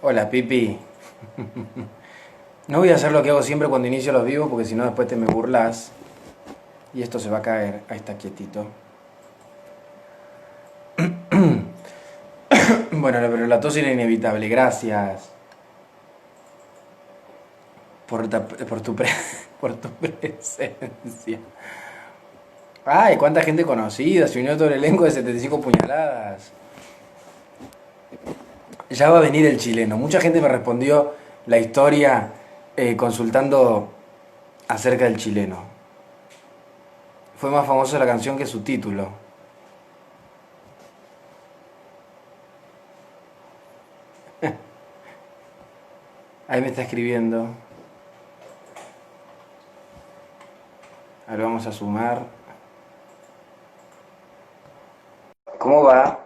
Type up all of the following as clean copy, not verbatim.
Hola, Pipi. No voy a hacer lo que hago siempre cuando inicio los vivos porque si no después te me burlas y esto se va a caer. Ahí está quietito. Bueno, pero la tos era inevitable. Gracias por tu presencia. Ay, cuánta gente conocida. Se unió todo el elenco de 75 puñaladas. Ya va a venir el chileno. Mucha gente me respondió la historia consultando acerca del chileno. Fue más famosa la canción que su título. Ahí me está escribiendo. Ahora vamos a sumar. ¿Cómo va?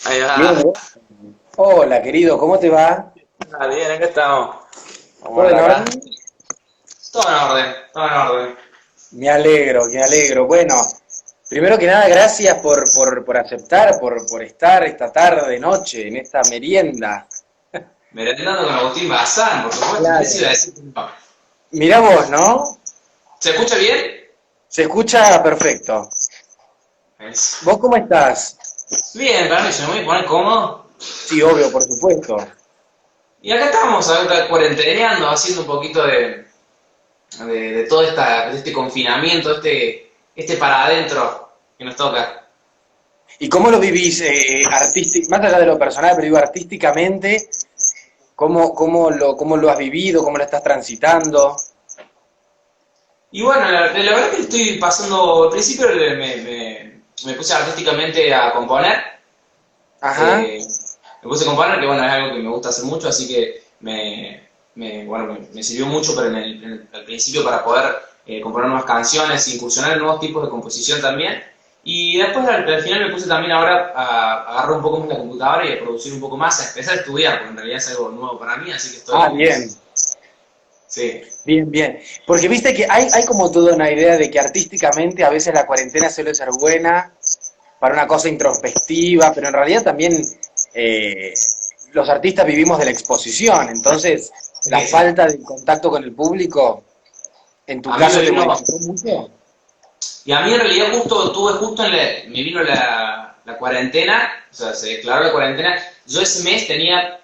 Ahí Bien, va. ¿eh? Hola, querido, ¿cómo te va? Ah, bien, acá estamos. Vamos a ¿Todo ver en acá. orden? Todo en orden, todo en orden. Me alegro, me alegro. Bueno, primero que nada, gracias por aceptar, por estar esta tarde, noche, en esta merienda. Merendando con Agustín Bazán, por supuesto. ¿Qué se Claro. iba a decir? No. Mirá vos, ¿no? ¿Se escucha bien? Se escucha perfecto. ¿Vos cómo estás? Bien, para mí se me voy a poner cómodo. Sí, obvio, por supuesto. Y acá estamos, acá cuarenteneando, haciendo un poquito de todo de este confinamiento, este para adentro que nos toca. ¿Y cómo lo vivís más allá de lo personal, pero digo artísticamente, cómo lo has vivido, cómo lo estás transitando? Y bueno, la verdad que estoy pasando, al principio me puse artísticamente a componer. Ajá, Eh, Me puse a componer, que bueno, es algo que me gusta hacer mucho, así que bueno, me sirvió mucho pero al principio para poder componer nuevas canciones, incursionar en nuevos tipos de composición también. Y después al final me puse también ahora a agarrar un poco más la computadora y a producir un poco más, a empezar a estudiar, porque en realidad es algo nuevo para mí, así que estoy, bien. sí. Bien, bien. Porque viste que hay como toda una idea de que artísticamente a veces la cuarentena suele ser buena para una cosa introspectiva, pero en realidad también los artistas vivimos de la exposición, entonces la Sí, sí. falta de contacto con el público, en tu A mí me caso, ¿te vino, modificó mucho? y a mí en realidad me vino la cuarentena, o sea, se declaró la cuarentena, yo ese mes tenía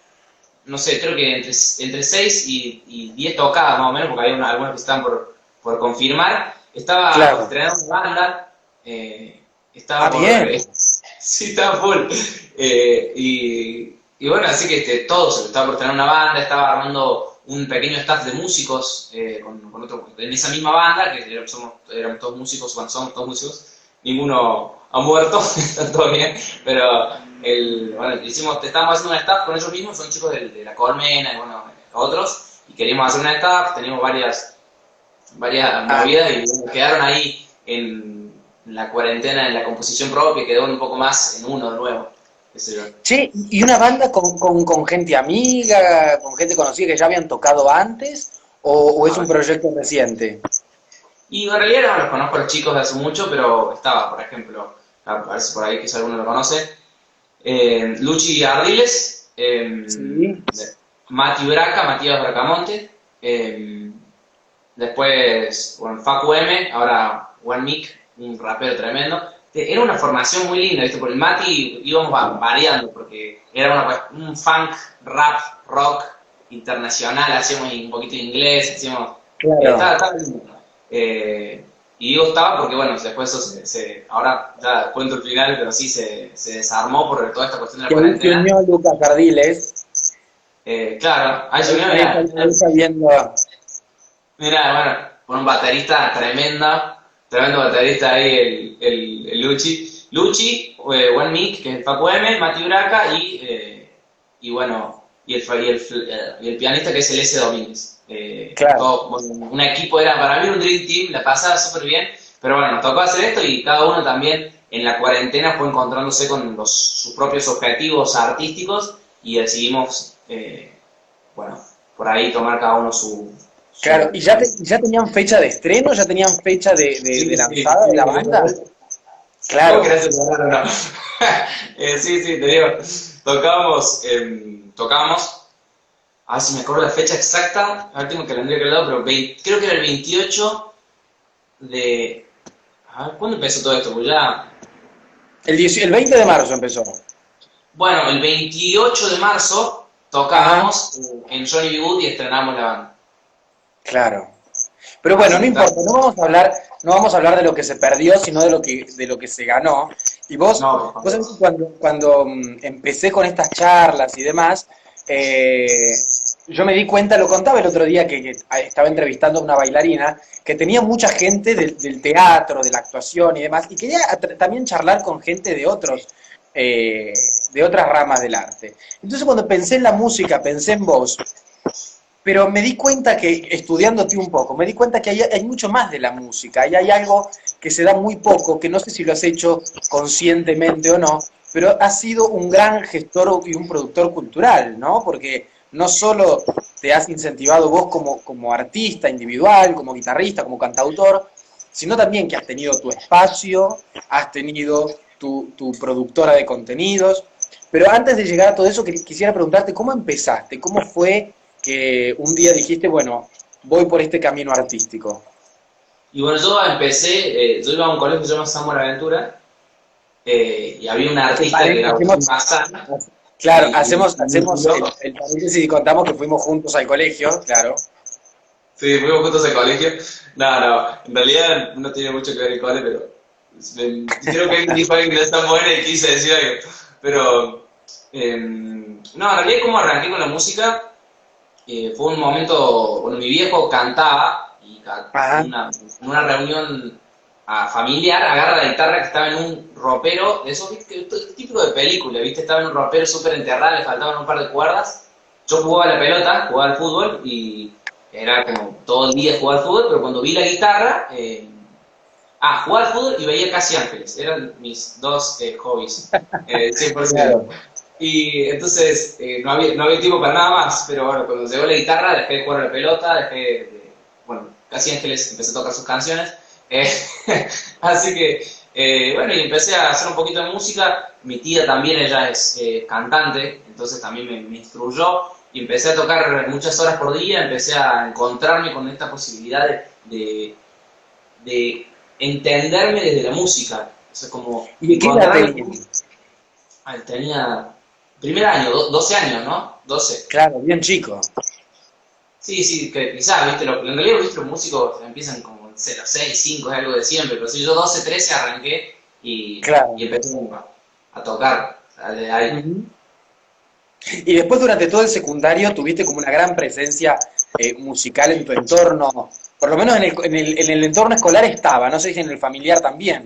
no sé, creo que entre 6 y 10 tocadas más o menos, porque había algunas que estaban por confirmar. Estaba por Claro. estrenar una banda, eh, estaba Ah, por... bien. sí, estaba full. Y bueno, así que todos, estaba por tener una banda, estaba armando un pequeño staff de músicos con otro, en esa misma banda, que éramos todos músicos, bueno, somos todos músicos, ninguno ha muerto, está todo bien, pero bueno, estábamos haciendo un staff con ellos mismos, son chicos de La Colmena y bueno, otros, y queríamos hacer un staff, teníamos varias Ah, movidas y bueno, quedaron ahí en la cuarentena, en la composición propia, quedó un poco más en uno de nuevo, qué sé yo. che, ¿y una banda con gente amiga, con gente conocida que ya habían tocado antes? ¿O es un proyecto reciente? Y en realidad no los conozco a los chicos de hace mucho, pero estaba, por ejemplo, a ver si por ahí quizá alguno lo conoce, Luchi Ardiles, Sí. Mati Braca, Matías Bracamonte, después, bueno, Facu M, ahora One Mic, un rapero tremendo. Era una formación muy linda, ¿viste? Por el Mati íbamos variando, porque era un funk, rap, rock internacional, hacíamos un poquito de inglés, hacíamos... Claro. estaba lindo. Y digo estaba porque, bueno, después eso ahora ya cuento el final, pero sí se desarmó por toda esta cuestión de la Que ahí se cuarentena. unió Lucas Ardiles. Claro, ahí se unió, Ahí está viendo. mira, bueno, con un baterista tremendo baterista ahí, el Luchi. Luchi, One Mic, que es el Facu M, Mati Braca y bueno, y el pianista que es el S. Domínguez. Claro. Todo, bueno, un equipo era, para mí un Dream Team, la pasaba súper bien, pero bueno, nos tocó hacer esto y cada uno también en la cuarentena fue encontrándose con sus propios objetivos artísticos y decidimos, bueno, por ahí tomar cada uno Claro, ¿y ya tenían fecha de estreno? ¿Ya tenían fecha de lanzada de la banda? ¿Cómo Claro. querés separar o no? Sí, te digo, tocábamos, a ver si me acuerdo la fecha exacta, a ver, tengo el calendario que al lado, pero creo que era el 28 de... A ver, ¿cuándo empezó todo esto? Pues ya... El 20 de marzo empezó. Bueno, el 28 de marzo Ajá, tocábamos en Johnny B. Good y estrenamos la banda. claro. Pero bueno, Así no que está. importa, no vamos a hablar de lo que se perdió, sino de lo que se ganó. Y vos, No, por vos favor. sabés que cuando empecé con estas charlas y demás, yo me di cuenta, lo contaba el otro día que estaba entrevistando a una bailarina, que tenía mucha gente del teatro, de la actuación y demás, y quería también charlar con gente de otras ramas del arte. Entonces cuando pensé en la música, pensé en vos, pero me di cuenta que, estudiándote un poco, me di cuenta que hay mucho más de la música, y hay algo que se da muy poco, que no sé si lo has hecho conscientemente o no, pero has sido un gran gestor y un productor cultural, ¿no? Porque no solo te has incentivado vos como artista individual, como guitarrista, como cantautor, sino también que has tenido tu espacio, has tenido tu productora de contenidos. Pero antes de llegar a todo eso, quisiera preguntarte, ¿cómo empezaste? ¿Cómo fue que un día dijiste, bueno, voy por este camino artístico? Y bueno, yo empecé, yo iba a un colegio que se llama San Buenaventura, y había un Que artista que era Agustín hacemos, Bazán, claro, y me hacemos tiró. el paréntesis y contamos que fuimos juntos al colegio, claro. Sí, fuimos juntos al colegio. No, en realidad no tiene mucho que ver el cole, pero creo que alguien dijo algo que no es tan bueno y quise decir algo. Pero, no, en realidad como arranqué con la música, fue un momento, bueno, mi viejo cantaba y Ajá. en una reunión familiar agarra la guitarra que estaba en un ropero, de esos típico de película, ¿viste? Estaba en un ropero súper enterrado, le faltaban un par de cuerdas. Yo jugaba a la pelota, jugaba al fútbol y era como todo el día jugar al fútbol, pero cuando vi la guitarra, jugaba al fútbol y veía Casi Ángeles, eran mis dos hobbies, 100%. Claro. Y entonces no había tiempo para nada más, pero bueno, cuando llegó la guitarra dejé de jugar a la pelota, bueno, Casi Ángeles empecé a tocar sus canciones, eh, así que, bueno, y empecé a hacer un poquito de música. Mi tía también, ella es cantante, entonces también me instruyó y empecé a tocar muchas horas por día, empecé a encontrarme con esta posibilidad de entenderme desde la música, o sea, como ¿Y de qué edad encontrarme. tenías? Tenía primer año, 12 años, ¿no? 12. Claro, bien chico. Sí, que quizás, ¿viste? En realidad, ¿viste? Los músicos empiezan como 0, 6, 5, es algo de siempre, pero sí, yo 12, 13 arranqué y Claro. empecé a tocar, de ahí. Ujú. Y después durante todo el secundario tuviste como una gran presencia musical en tu entorno, por lo menos en el entorno escolar estaba, no sé si en el familiar también.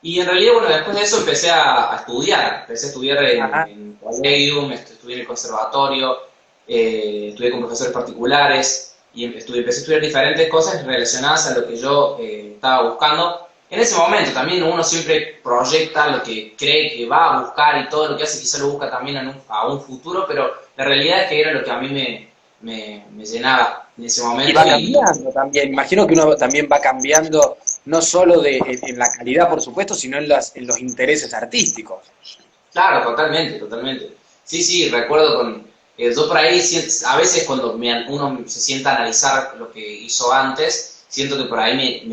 Y en realidad, bueno, después de eso empecé a estudiar. Empecé a estudiar Ajá. en colegio, estudié en el conservatorio, estudié con profesores particulares y empecé a estudiar diferentes cosas relacionadas a lo que yo estaba buscando. En ese momento también uno siempre proyecta lo que cree que va a buscar y todo lo que hace quizá lo busca también a un futuro, pero la realidad es que era lo que a mí me llenaba en ese Y momento va y cambiando también. Imagino que uno también va cambiando, no solo en la calidad, por supuesto, sino en los intereses artísticos. claro, totalmente, totalmente. Sí, recuerdo yo por ahí, a veces cuando uno se sienta a analizar lo que hizo antes, siento que por ahí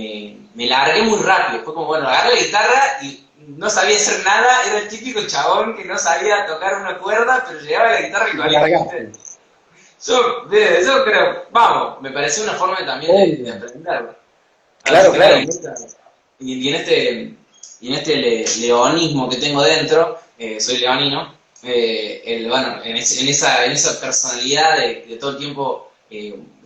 me largué muy rápido. Fue como, bueno, agarré la guitarra y no sabía hacer nada, era el típico chabón que no sabía tocar una cuerda, pero llevaba la guitarra y Y te colegio, largaste. ¿viste? Yo creo, vamos, me pareció una forma también de Obvio. aprender. Así Claro, que bueno, claro. y en este leonismo que tengo dentro, soy leonino, bueno, en esa personalidad de todo el tiempo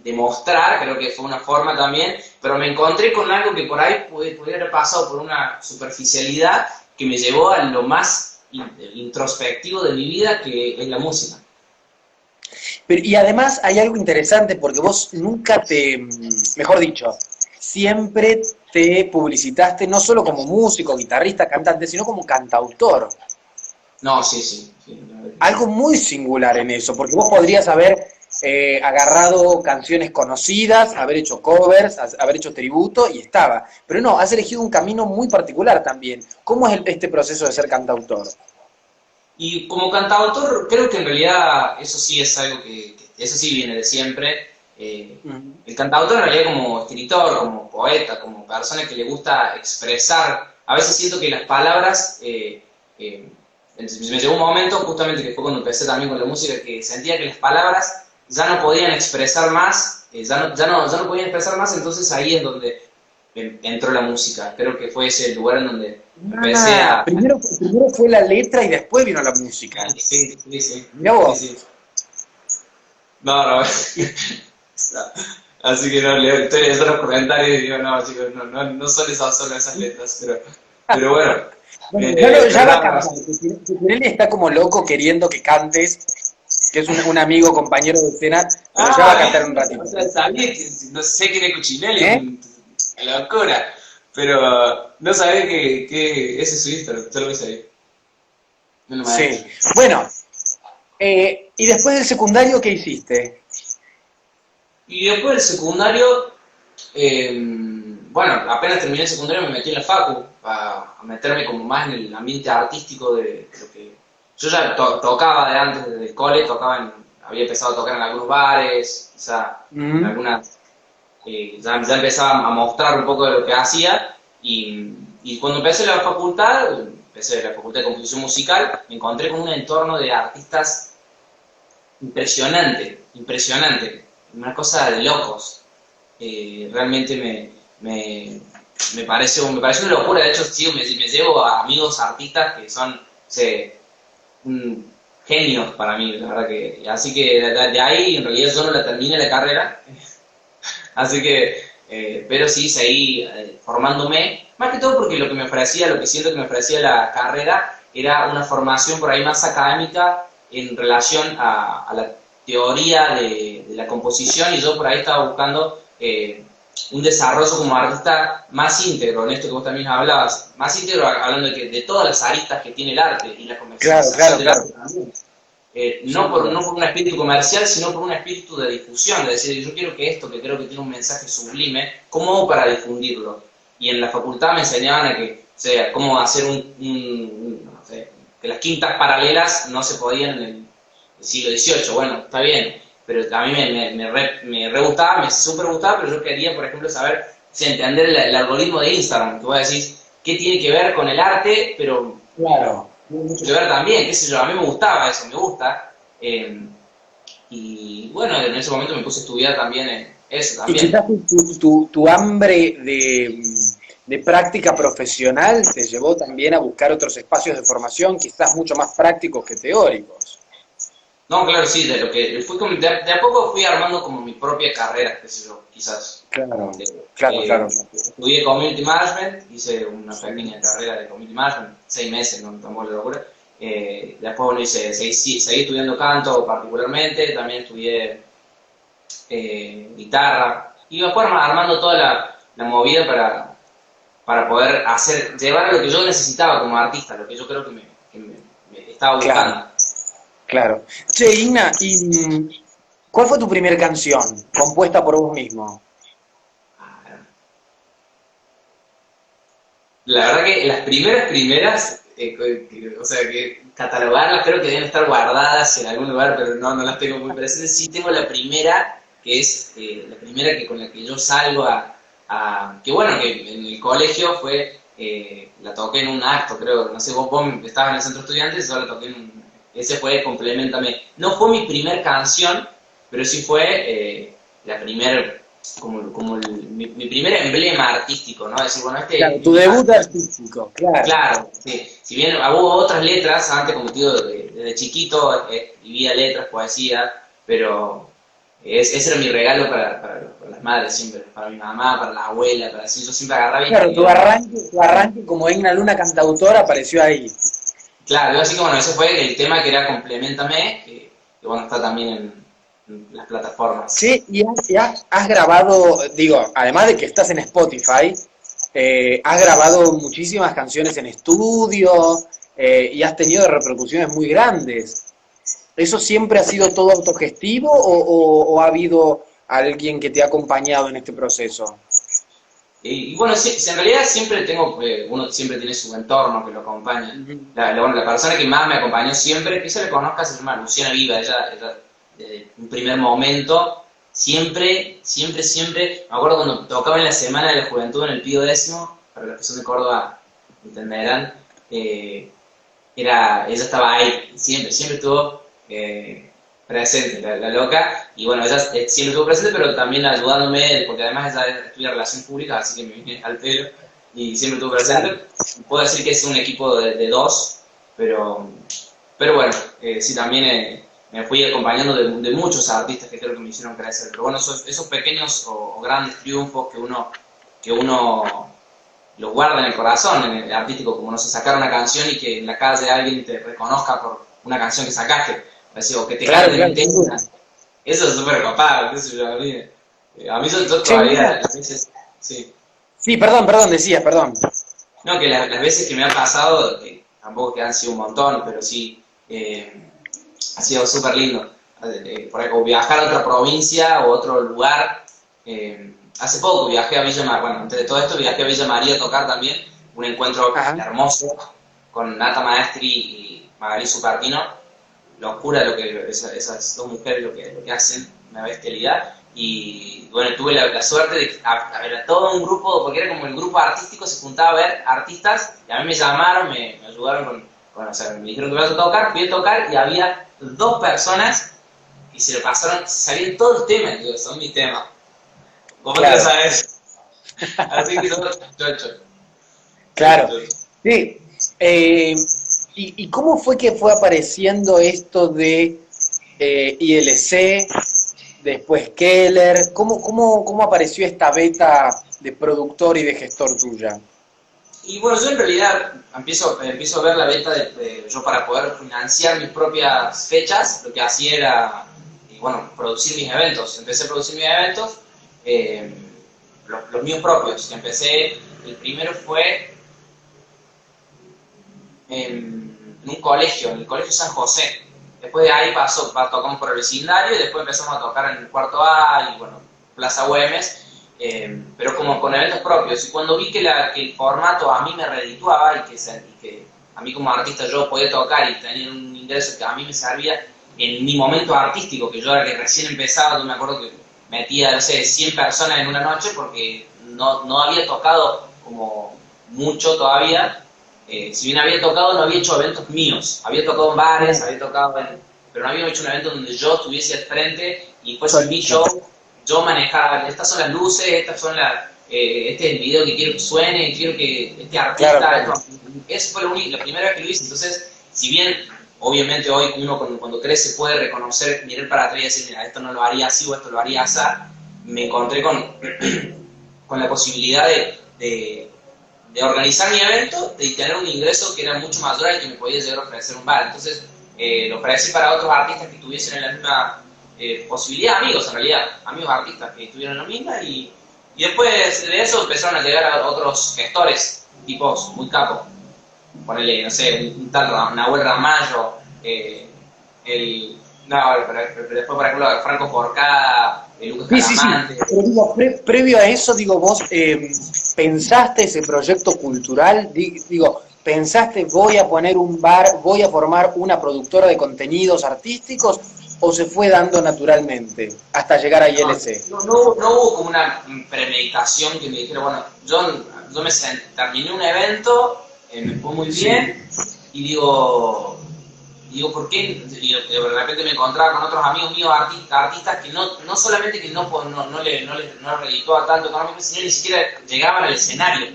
demostrar, creo que fue una forma también, pero me encontré con algo que por ahí pudiera haber pasado por una superficialidad que me llevó a lo más introspectivo de mi vida, que es la música. Y además hay algo interesante porque vos nunca mejor dicho, siempre te publicitaste no solo como músico, guitarrista, cantante, sino como cantautor. No, sí, la verdad que sí. Algo muy singular en eso, porque vos podrías haber agarrado canciones conocidas, haber hecho covers, haber hecho tributo y estaba. Pero no, has elegido un camino muy particular también. ¿Cómo es este proceso de ser cantautor? Y como cantautor, creo que en realidad eso sí es algo eso sí viene de siempre. Ujú. El cantautor en realidad como escritor, como poeta, como persona que le gusta expresar, a veces siento que las palabras, me llegó un momento justamente que fue cuando empecé también con la música, que sentía que las palabras ya no podían expresar más, ya no podían expresar más, entonces ahí es donde entró la música. Creo que fue ese el lugar en donde empecé Ah, a... primero fue la letra y después vino la música. Sí, sí, sí, Mirá sí, vos. sí. No, no. Así que no, estoy leyendo los comentarios y digo, no, chicos, no son solo esas letras, pero bueno, Bueno, ya pero va a nada, cantar. Él está como loco queriendo que cantes, que es un amigo, compañero de escena, pero ya va a cantar un ratito. O sea, sabía que no sé quién es ¿Eh? Cuchinelli, locura, pero no sabía que ese es su Instagram, solo lo sabía. No lo Sí. maestro. Bueno, ¿y después del secundario qué hiciste? Y después del secundario, bueno, apenas terminé el secundario me metí en la facu a meterme como más en el ambiente artístico de lo que... Yo ya tocaba de antes, desde el cole, había empezado a tocar en algunos bares, quizá en Mm. algunas... ya empezaba a mostrar un poco de lo que hacía y cuando empecé la facultad de composición musical, me encontré con un entorno de artistas impresionante, impresionante, una cosa de locos. Realmente me parece una locura. De hecho, sí, me llevo a amigos artistas que son genios para mí, la verdad que. Así que de ahí, en realidad, yo no la terminé la carrera, así que, pero sí seguí formándome, más que todo porque lo que me ofrecía, lo que siento que me ofrecía la carrera era una formación por ahí más académica en relación a la teoría de la composición, y yo por ahí estaba buscando un desarrollo como artista más íntegro, en esto que vos también hablabas, más íntegro hablando de todas las aristas que tiene el arte y la Claro, comercialización claro, del claro. arte también. Sin duda. No por un espíritu comercial, sino por un espíritu de difusión, de decir, yo quiero que esto, que creo que tiene un mensaje sublime, ¿cómo hago para difundirlo? Y en la facultad me enseñaban a que, o sea, cómo hacer no sé, que las quintas paralelas no se podían en el siglo XVIII, bueno, está bien, pero a mí me re gustaba, me súper gustaba, pero yo quería, por ejemplo, saber, o sea, entender el algoritmo de Instagram, que vos decís, ¿qué tiene que ver con el arte? Pero Claro. tiene mucho que ver también, qué sé yo, a mí me gustaba eso, me gusta. Y bueno, en ese momento me puse a estudiar también eso Y también. quizás tu hambre de práctica profesional te llevó también a buscar otros espacios de formación, quizás mucho más prácticos que teóricos. No, claro, sí, de lo que de a poco fui armando como mi propia carrera, qué sé yo, quizás. Claro, Eh, claro, claro. Estudié Community Management, hice una pequeña carrera de Community Management, 6 meses, no tampoco la locura. Después, bueno, seguí estudiando canto particularmente, también estudié guitarra, y después armando toda la movida para poder llevar a lo que yo necesitaba como artista, lo que yo creo me estaba Claro, buscando. claro. Che, Igna, ¿y cuál fue tu primera canción compuesta por vos mismo? La verdad que las primeras, o sea, que catalogarlas creo que deben estar guardadas en algún lugar, pero no las tengo muy presentes. Sí tengo la primera, que es la primera con la que yo salgo que bueno, que en el colegio la toqué en un acto, creo, no sé, vos estabas en el centro de estudiantes, yo la toqué ese fue Complementame. No fue mi primer canción, pero sí fue la primer mi primer emblema artístico, ¿no? Decir, bueno, Claro, este es tu mi debut canción. artístico, claro. Claro, sí. Si bien hubo otras letras, antes como te digo, desde chiquito escribía letras, poesía, pero ese era mi regalo para las madres siempre, para mi mamá, para la abuela, para así. Yo siempre agarraba y Claro, escribía tu arranque como Igna Luna cantautora apareció ahí. Claro, así que bueno, ese fue el tema que era Complementame, que bueno, está también en las plataformas. Sí, has grabado, digo, además de que estás en Spotify, has grabado muchísimas canciones en estudio y has tenido repercusiones muy grandes. ¿Eso siempre ha sido todo autogestivo o ha habido alguien que te ha acompañado en este proceso? Y bueno, en realidad siempre tengo, uno siempre tiene su entorno que lo acompaña. Ujú. Bueno, la persona que más me acompañó siempre, que se le conozca, se llama Luciana Viva. Ella desde un primer momento, siempre, me acuerdo cuando tocaba en la Semana de la Juventud en el Pío Décimo, para los que son de Córdoba entenderán, ella estaba ahí, siempre estuvo presente, la loca, y bueno, ella siempre estuvo presente, pero también ayudándome, porque además ella estudia relaciones públicas, así que me vine al pelo, y siempre estuvo Claro. presente. Puedo decir que es un equipo de dos, pero bueno, sí también me fui acompañando de muchos artistas que creo que me hicieron crecer, pero bueno, esos pequeños o grandes triunfos que uno lo guarda en el corazón, en el artístico, como no sé, sacar una canción y que en la calle alguien te reconozca por una canción que sacaste, o que te Claro, canten claro, en sin duda. tema. Eso es súper copado, qué sé yo, a mí yo Che, todavía, mira. las veces, sí. Sí, perdón, decías, perdón. No, que las veces que me ha pasado, tampoco que han sido un montón, pero sí, ha sido súper lindo. Por ahí, o viajar a otra provincia o otro lugar. Hace poco viajé a Villa María, bueno, antes de todo esto viajé a Villa María a tocar también, un encuentro Ajá. hermoso con Nata Maestri y Magali Supertino. Locura lo que esas dos mujeres lo que hacen, una bestialidad. Y bueno, tuve la suerte de a ver a todo un grupo, porque era como el grupo artístico, se juntaba a ver artistas, y a mí me llamaron, me ayudaron o sea, me dijeron que ibas a tocar, fui a tocar y había dos personas y se lo pasaron, sabían todos los temas, digo, son mis temas. ¿Cómo te lo Claro, sabes? Así que todo chocho, chocho, claro. chocho. Sí. eh, y cómo fue que fue apareciendo esto de ILC, después Keller? ¿Cómo apareció esta beta de productor y de gestor tuya? Y bueno, yo en realidad empiezo a ver la beta yo para poder financiar mis propias fechas, lo que hacía era, bueno, producir mis eventos. Empecé a producir mis eventos, eh, los míos propios. El primero fue en un colegio, en el Colegio San José. Después de ahí tocamos por el vecindario y después empezamos a tocar en el cuarto A y bueno, Plaza Güemes, pero como con eventos propios. Y cuando vi que el formato a mí me redituaba y que a mí como artista yo podía tocar y tener un ingreso que a mí me servía en mi momento artístico, que yo era que recién empezaba, yo me acuerdo que metía, no sé, 100 personas en una noche porque no había tocado como mucho todavía. Si bien había tocado, no había hecho eventos míos. Había tocado en bares, pero no había hecho un evento donde yo estuviese al frente y fuese mi Solista. show. Yo manejaba, estas son las luces, este es el video que quiero que suene, quiero que este Claro, artista, claro. eso fue la primera vez que lo hice. Entonces, si bien obviamente hoy uno cuando crece puede reconocer, mirar para atrás y decir, mira, esto no lo haría así o esto lo haría así, me encontré con la posibilidad de organizar mi evento y tener un ingreso que era mucho mayor al que me podía llegar a ofrecer un bar. Entonces, lo ofrecí para otros artistas que tuviesen la misma posibilidad, amigos en realidad, amigos artistas que tuvieran la misma, y después de eso empezaron a llegar a otros gestores, tipos muy capos. Ponele, no sé, un tal Nahuel Ramallo, no, pero después, por ejemplo, Franco Forcada, Lucas Sí, sí, sí. Calamante. Pero digo, previo a eso, digo, vos pensaste ese proyecto cultural, digo, pensaste voy a poner un bar, voy a formar una productora de contenidos artísticos, o se fue dando naturalmente hasta llegar a ILC. No hubo como una premeditación que me dijera, bueno, yo terminé un evento, me fue muy Sí. bien, y digo, ¿por qué? Y de repente me encontraba con otros amigos míos artistas que no solamente que no redituaba tanto económico, sino ni siquiera llegaban al escenario.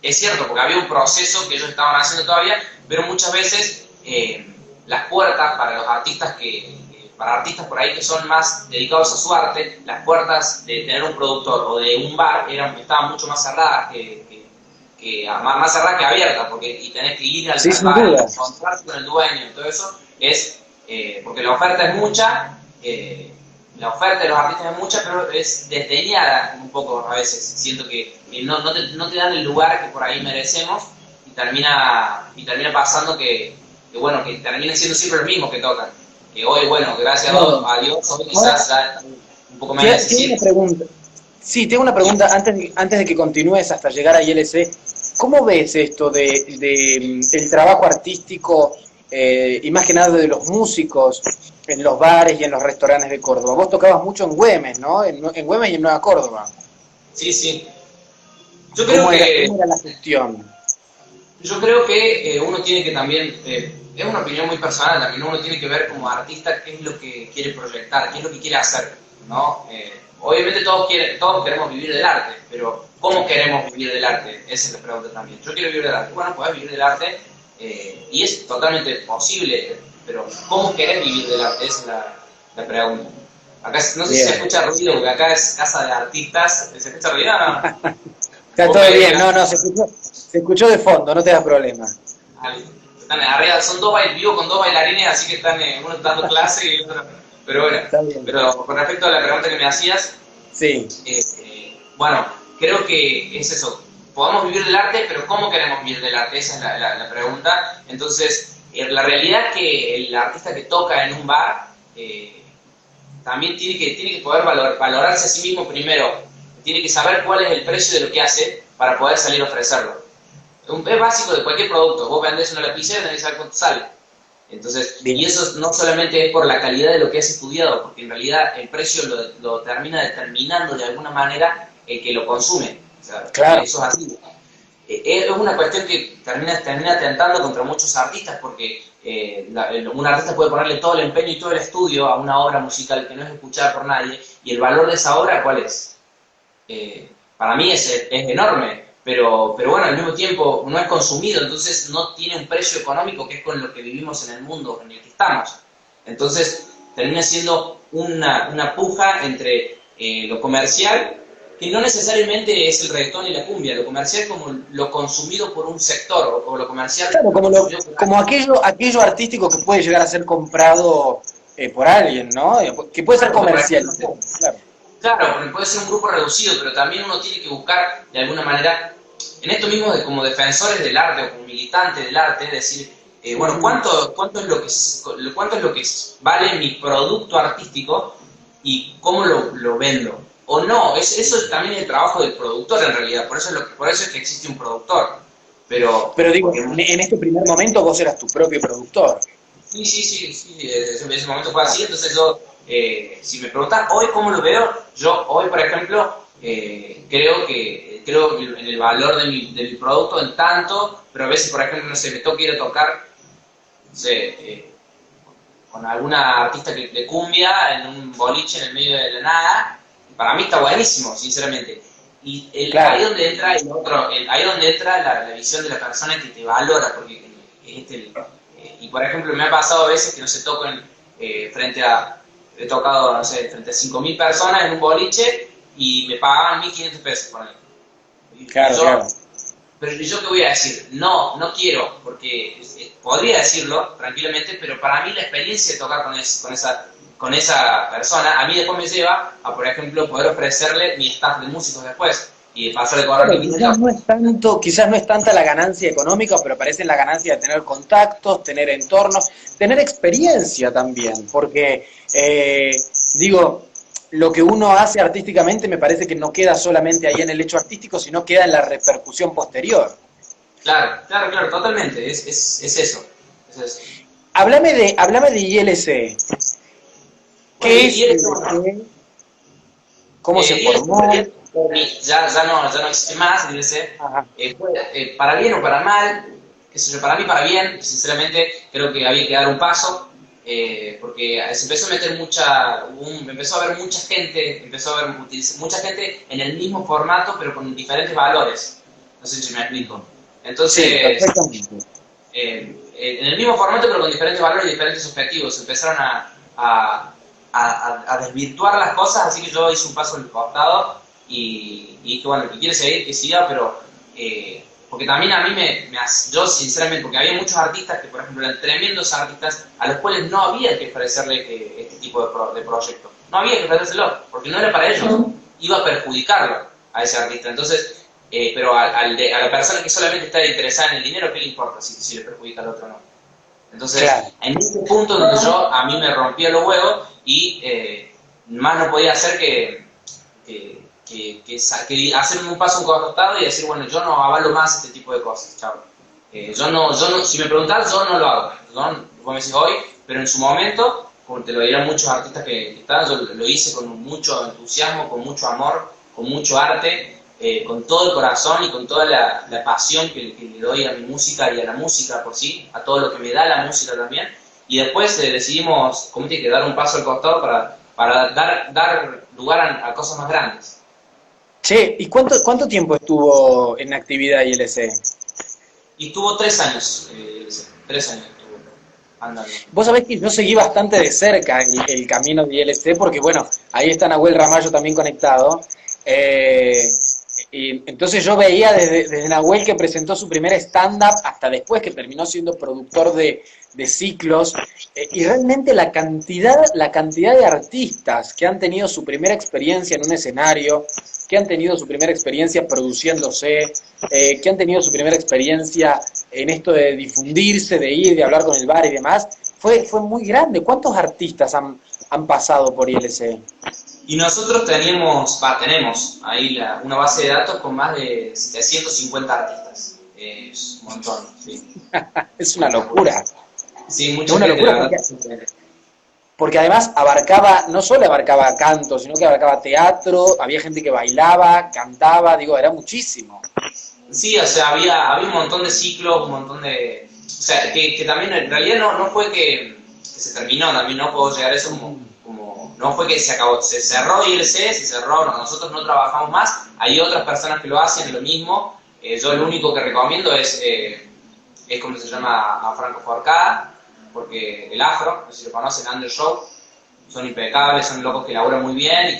Es cierto, porque había un proceso que ellos estaban haciendo todavía, pero muchas veces las puertas para los artistas para artistas por ahí que son más dedicados a su arte, las puertas de tener un productor o de un bar estaban mucho más cerradas más cerradas que abiertas, y tenés que ir Sí, al sin bar y duda. encontrarte con el dueño y todo eso, porque la oferta es mucha, la oferta de los artistas es mucha, pero es desdeñada un poco a veces. Siento que no te dan el lugar que por ahí merecemos y termina pasando bueno, que terminan siendo siempre los mismos que tocan. que hoy, bueno, gracias Claro. a Dios, hoy Ahora, quizás ya está un poco más tengo una accesible. pregunta. Sí, tengo una pregunta antes de que continúes hasta llegar a ILC. ¿Cómo ves esto el trabajo artístico y más que nada de los músicos en los bares y en los restaurantes de Córdoba? Vos tocabas mucho en Güemes, ¿no? En Güemes y en Nueva Córdoba. Sí, sí. Yo creo Cómo que era la gestión? Yo creo que uno tiene que también, es una opinión muy personal también, uno tiene que ver como artista qué es lo que quiere proyectar, qué es lo que quiere hacer, ¿no? Obviamente todos queremos vivir del arte, pero ¿cómo queremos vivir del arte? Esa es la pregunta también. Yo quiero vivir del arte. Bueno, puedes vivir del arte y es totalmente posible, pero ¿cómo querés vivir del arte? Esa es la pregunta. Acá no sé si se Bien. escucha ruido, porque acá es casa de artistas. ¿Se escucha ruido o no? Está ¿Vos todo pedís bien, no, se escuchó de fondo, no te da problema. Están arriba, son vivo con dos bailarines, así que están uno dando clase y el otro. Pero bueno, Está bien. pero con respecto a la pregunta que me hacías, Sí, bueno, creo que es eso. Podemos vivir del arte, pero ¿cómo queremos vivir del arte? Esa es la pregunta. Entonces, la realidad es que el artista que toca en un bar también tiene que poder valorarse a sí mismo primero. Tiene que saber cuál es el precio de lo que hace para poder salir a ofrecerlo. Es básico de cualquier producto. Vos vendés una lapicera y tenés que saber cuánto sale. Entonces, y bien, eso no solamente es por la calidad de lo que has estudiado, porque en realidad el precio lo termina determinando de alguna manera el que lo consume. O sea, claro. eso es así. Es una cuestión que termina atentando contra muchos artistas, porque un artista puede ponerle todo el empeño y todo el estudio a una obra musical que no es escuchada por nadie, y el valor de esa obra, ¿cuál es? Para mí es enorme, pero bueno, al mismo tiempo no es consumido, entonces no tiene un precio económico que es con lo que vivimos en el mundo en el que estamos. Entonces termina siendo una puja entre lo comercial, que no necesariamente es el reggaetón y la cumbia, lo comercial como lo consumido por un sector, o lo comercial Claro, lo consumido por como alguien. aquello artístico que puede llegar a ser comprado por alguien, ¿no? Que puede ser Claro, porque por comercial. ejemplo, Claro. claro, porque puede ser un grupo reducido, pero también uno tiene que buscar de alguna manera, en esto mismo como defensores del arte o como militantes del arte, decir, bueno, ¿cuánto es lo que vale mi producto artístico y cómo lo vendo? O no, también es el trabajo del productor en realidad, por eso es que existe un productor. Pero, Pero digo, porque en este primer momento vos eras tu propio productor. sí, sí, sí, sí, en ese momento fue así, entonces yo, si me preguntan hoy cómo lo veo, yo hoy, por ejemplo, creo en el valor de mi producto en tanto, pero a veces, por ejemplo, no sé, me toca ir a tocar, no sé, con alguna artista de cumbia en un boliche en el medio de la nada, para mí está buenísimo, sinceramente. Y ahí Claro. donde entra ahí donde entra la visión de la persona que te valora, porque y por ejemplo me ha pasado a veces que no se tocan he tocado, no sé, frente a 5.000 personas en un boliche y me pagaban 1.500 pesos por ahí. Y Claro, claro. yo, pero ¿yo qué voy a decir? No, no quiero, porque podría decirlo tranquilamente, pero para mí la experiencia de tocar con esa persona, a mí después me lleva a, por ejemplo, poder ofrecerle mi staff de músicos después y pasar de cobrar Claro, 1.500. quizás no es tanta la ganancia económica, pero parece la ganancia de tener contactos, tener entornos, tener experiencia también, porque digo, lo que uno hace artísticamente me parece que no queda solamente ahí en el hecho artístico, sino queda en la repercusión posterior. Claro, claro, claro, totalmente, es eso. Es eso. Háblame de ILC. Bueno, ¿Qué es y él, bueno, ILC? ¿Cómo se y él formó? ya no existe más, dígase, Ajá. para bien o para mal, qué sé yo, para mí para bien, sinceramente creo que había que dar un paso, porque se empezó a meter empezó a haber mucha gente, mucha gente en el mismo formato, pero con diferentes valores, no sé si me explico. Sí, Entonces, perfectamente. en el mismo formato, pero con diferentes valores y diferentes objetivos, empezaron a desvirtuar las cosas, así que yo hice un paso en el costado y que bueno, el que quiere seguir, que siga, pero porque también a mí yo sinceramente, porque había muchos artistas que por ejemplo eran tremendos artistas a los cuales no había que ofrecerle este tipo de proyecto, no había que ofrecérselo, porque no era para ellos, iba a perjudicarlo a ese artista, entonces, pero a la persona que solamente está interesada en el dinero, ¿qué le importa si le perjudica al otro o no? Entonces, Claro. en ese punto donde a mí me rompía los huevos y más no podía hacer que hacer un paso a un costado y decir, bueno, yo no avalo más este tipo de cosas, chao. Si me preguntás, yo no lo hago. Vos me decís hoy, pero en su momento, como te lo dirán muchos artistas que estaban, yo lo hice con mucho entusiasmo, con mucho amor, con mucho arte, con todo el corazón y con toda la pasión que le doy a mi música y a la música por sí, a todo lo que me da la música también. Y después decidimos, como te dije, dar un paso al costado para dar lugar a cosas más grandes. Che, ¿y cuánto tiempo estuvo en actividad ILC? Y estuvo 3 años, 3 años estuvo andando. Vos sabés que yo seguí bastante de cerca el camino de ILC, porque bueno, ahí está Nahuel Ramallo también conectado. Y entonces yo veía desde Nahuel que presentó su primer stand-up hasta después que terminó siendo productor de ciclos, y realmente la cantidad de artistas que han tenido su primera experiencia en un escenario, que han tenido su primera experiencia produciéndose, que han tenido su primera experiencia en esto de difundirse, de ir, de hablar con el bar y demás, fue muy grande. ¿Cuántos artistas han pasado por ILC? Y nosotros tenemos ahí una base de datos con más de 750 artistas. Es un montón, sí. Es una locura. Sí, Es mucha una gente, locura la verdad. porque además no solo abarcaba canto, sino que abarcaba teatro, había gente que bailaba, cantaba, digo, era muchísimo. Sí, o sea, había un montón de ciclos, un montón de... O sea, que también en realidad no fue que se terminó, también no puedo llegar a eso como no fue que se acabó, se cerró ILC, se cerró, nosotros no trabajamos más, hay otras personas que lo hacen, lo mismo, yo lo único que recomiendo es como se llama a Franco Forcada, porque el Afro, no sé si lo conocen, Under Show, son impecables, son locos que laburan muy bien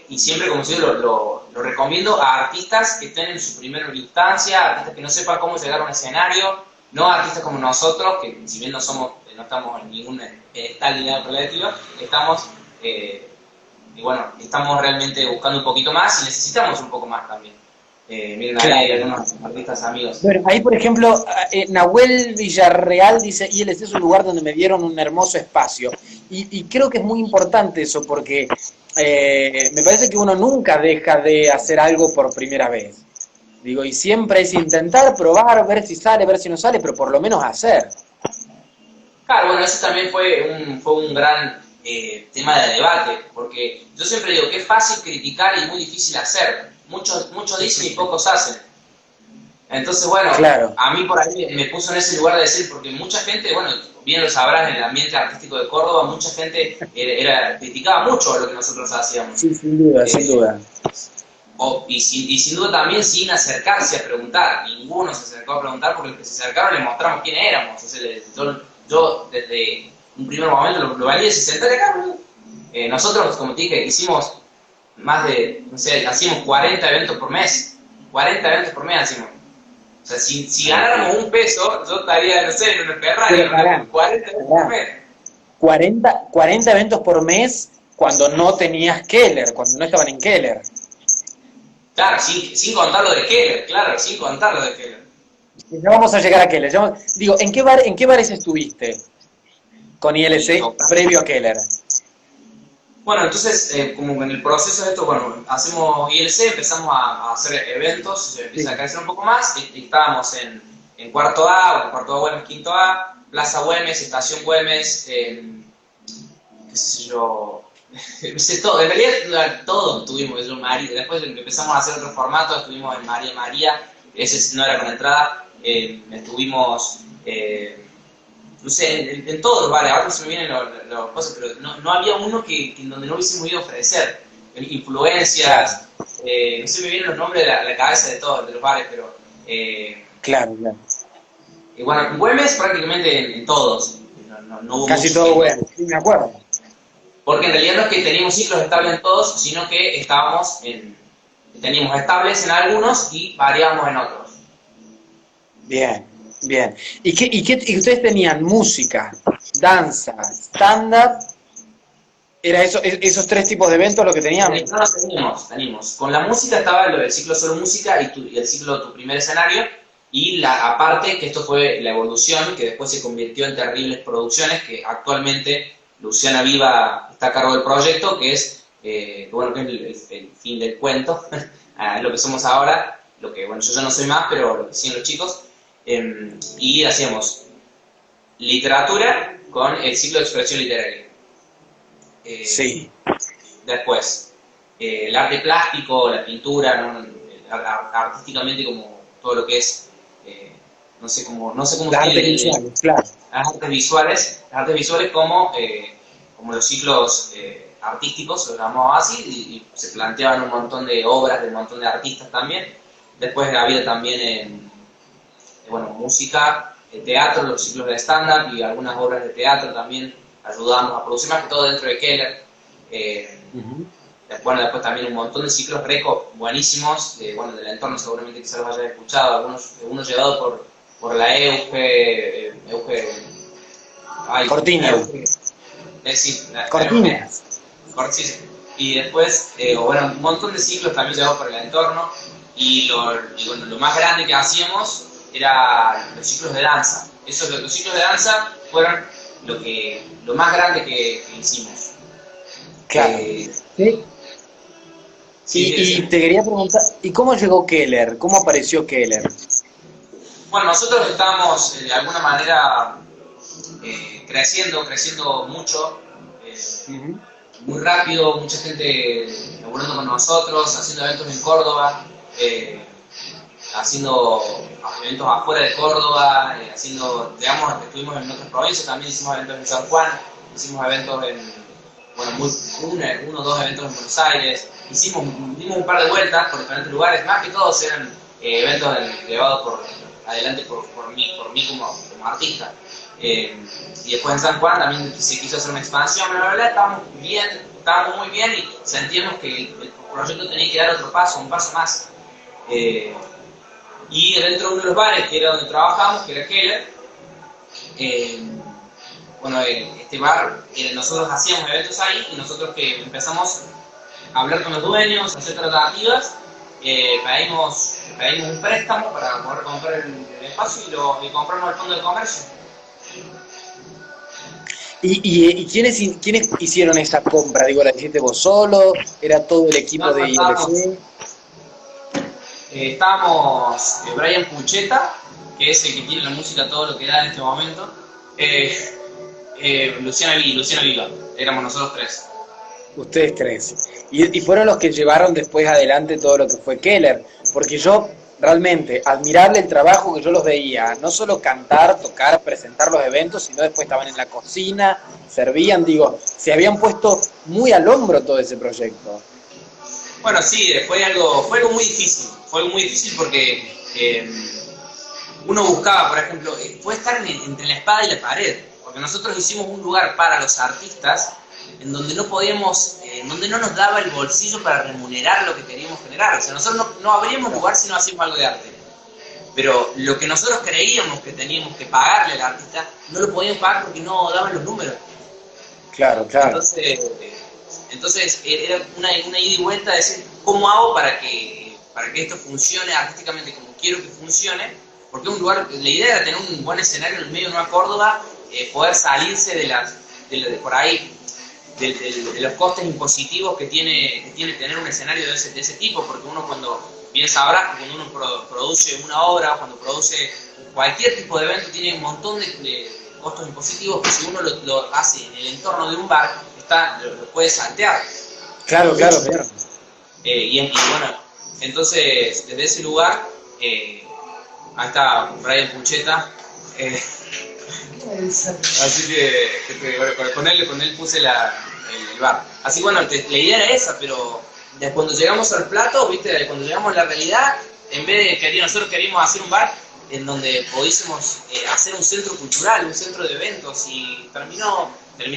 y siempre, como si lo recomiendo a artistas que estén en su primera instancia, artistas que no sepan cómo llegar a un escenario, no artistas como nosotros, que si bien no estamos en ningún tal ni nada relativo, estamos realmente buscando un poquito más y necesitamos un poco más también. Miren, ahí hay algunos artistas amigos. Bueno, ahí por ejemplo, Nahuel Villarreal dice, ILC es un lugar donde me dieron un hermoso espacio. Y creo que es muy importante eso, porque me parece que uno nunca deja de hacer algo por primera vez. Digo, y siempre es intentar, probar, ver si sale, ver si no sale, pero por lo menos hacer. Claro, bueno, eso también fue un gran tema de debate, porque yo siempre digo que es fácil criticar y muy difícil hacer. Muchos dicen y pocos hacen. Entonces, bueno, claro. A mí por ahí me puso en ese lugar de decir, porque mucha gente, bueno, bien lo sabrás, en el ambiente artístico de Córdoba, mucha gente criticaba mucho lo que nosotros hacíamos. Sí, sin duda, sin duda. Y sin duda también sin acercarse a preguntar. Ninguno se acercó a preguntar, porque los que se acercaron les mostramos quién éramos. O sea, yo desde un primer momento lo valía y se senté acá. Nosotros, como te dije, hicimos más de, no sé, hacíamos 40 eventos por mes. 40 eventos por mes hacíamos. O sea, si ganáramos un peso, yo estaría, no sé, en un Ferrari, con 40 eventos por mes. 40 eventos por mes cuando no tenías Keller, cuando no estaban en Keller. Claro, sin contar lo de Keller, claro, sin contar lo de Keller. Ya vamos a llegar a Keller. Digo, ¿en qué bares estuviste con ILC previo a Keller? Bueno, entonces, como en el proceso de esto, bueno, hacemos ILC, empezamos a hacer eventos, se empieza a crecer un poco más, y estábamos en cuarto A, cuarto A Güemes, quinto A, Plaza Güemes, Estación Güemes, qué sé yo, todo, en realidad todo tuvimos, después empezamos a hacer otros formatos, estuvimos en María María, ese no era con entrada, estuvimos... no sé, en todos los bares, ahora no se me vienen las cosas, pero no había uno que donde no hubiésemos ido a ofrecer influencias, no se me vienen los nombres de la cabeza de todos, de los bares, pero... claro. Y bueno, en Güemes prácticamente en todos, no hubo casi todo Güemes, sí, me acuerdo. Porque en realidad no es que teníamos ciclos estables en todos, sino que teníamos estables en algunos y variábamos en otros. Bien. ¿Y ustedes tenían música, danza, stand-up? ¿Era esos tres tipos de eventos lo que tenían? No, teníamos. Con la música estaba lo del ciclo solo música y el ciclo tu primer escenario. Y aparte que esto fue la evolución, que después se convirtió en terribles producciones, que actualmente Luciana Viva está a cargo del proyecto, que es, bueno, que es el fin del cuento, lo que somos ahora, lo que, bueno, yo ya no soy más, pero lo que siguen los chicos, y hacíamos literatura con el ciclo de expresión literaria. Sí. Después, el arte plástico, la pintura, ¿no? Artísticamente como todo lo que es, no sé cómo las artes visuales, claro. Las artes visuales como los ciclos artísticos, lo llamamos así, y se planteaban un montón de obras de un montón de artistas también. Después había también bueno, música, teatro, los ciclos de stand-up y algunas obras de teatro también ayudamos a producir, más que todo dentro de Keller. Bueno, después también un montón de ciclos reco buenísimos, bueno, del entorno seguramente que se los hayan escuchado, algunos llevados por la Euge Cortiño. Sí, Cortiño. Sí. Y después, bueno, un montón de ciclos también llevados por el entorno, y bueno, lo más grande que hacíamos era los ciclos de danza. Los ciclos de danza fueron lo más grande que hicimos. Claro. ¿Sí? Y te quería preguntar, ¿y cómo llegó Keller? ¿Cómo apareció Keller? Bueno, nosotros estamos de alguna manera creciendo mucho, muy rápido, mucha gente laburando con nosotros, haciendo eventos en Córdoba, haciendo eventos afuera de Córdoba, digamos, estuvimos en otras provincias, también hicimos eventos en San Juan, hicimos eventos uno o dos eventos en Buenos Aires, dimos un par de vueltas por diferentes lugares, más que todos eran eventos llevados adelante por mí como artista. Y después en San Juan también se quiso hacer una expansión, pero la verdad estábamos muy bien y sentíamos que el proyecto tenía que dar otro paso, un paso más. Y dentro de uno de los bares, que era donde trabajamos, que era Keller, bueno, este bar, nosotros hacíamos eventos ahí y nosotros que empezamos a hablar con los dueños, a hacer tratativas, pedimos un préstamo para poder comprar el espacio y compramos el fondo de comercio. ¿Y quiénes hicieron esa compra? Digo, ¿la hiciste vos solo? ¿Era todo el equipo de ILC? Estábamos Brian Pucheta, que es el que tiene la música, todo lo que da en este momento. Luciana Viva, éramos nosotros tres. Ustedes tres. Y fueron los que llevaron después adelante todo lo que fue Keller. Porque yo, realmente, admirable el trabajo que yo los veía. No solo cantar, tocar, presentar los eventos, sino después estaban en la cocina, servían, digo, se habían puesto muy al hombro todo ese proyecto. Bueno, sí, fue algo muy difícil. Fue algo muy difícil porque uno buscaba, por ejemplo, fue estar entre la espada y la pared. Porque nosotros hicimos un lugar para los artistas en donde no podíamos, donde no nos daba el bolsillo para remunerar lo que queríamos generar. O sea, nosotros no abríamos lugar si no hacíamos algo de arte. Pero lo que nosotros creíamos que teníamos que pagarle al artista, no lo podíamos pagar porque no daban los números. Claro. Entonces era una ida y vuelta de decir, ¿cómo hago para que esto funcione artísticamente como quiero que funcione? Porque un lugar, la idea era tener un buen escenario en el medio de Nueva Córdoba, poder salirse de por ahí, de los costes impositivos que tiene tener un escenario de ese tipo, porque uno bien sabrás que cuando uno produce una obra, cuando produce cualquier tipo de evento, tiene un montón de costos impositivos que si uno lo hace en el entorno de un bar, lo puede saltear. Claro. Y bueno, entonces desde ese lugar, ahí está Brian Pucheta, así que con él puse el bar. Así que bueno, la idea era esa, pero cuando llegamos al plato, ¿viste? Cuando llegamos a la realidad, en vez de nosotros queríamos hacer un bar en donde pudiésemos hacer un centro cultural, un centro de eventos, y terminó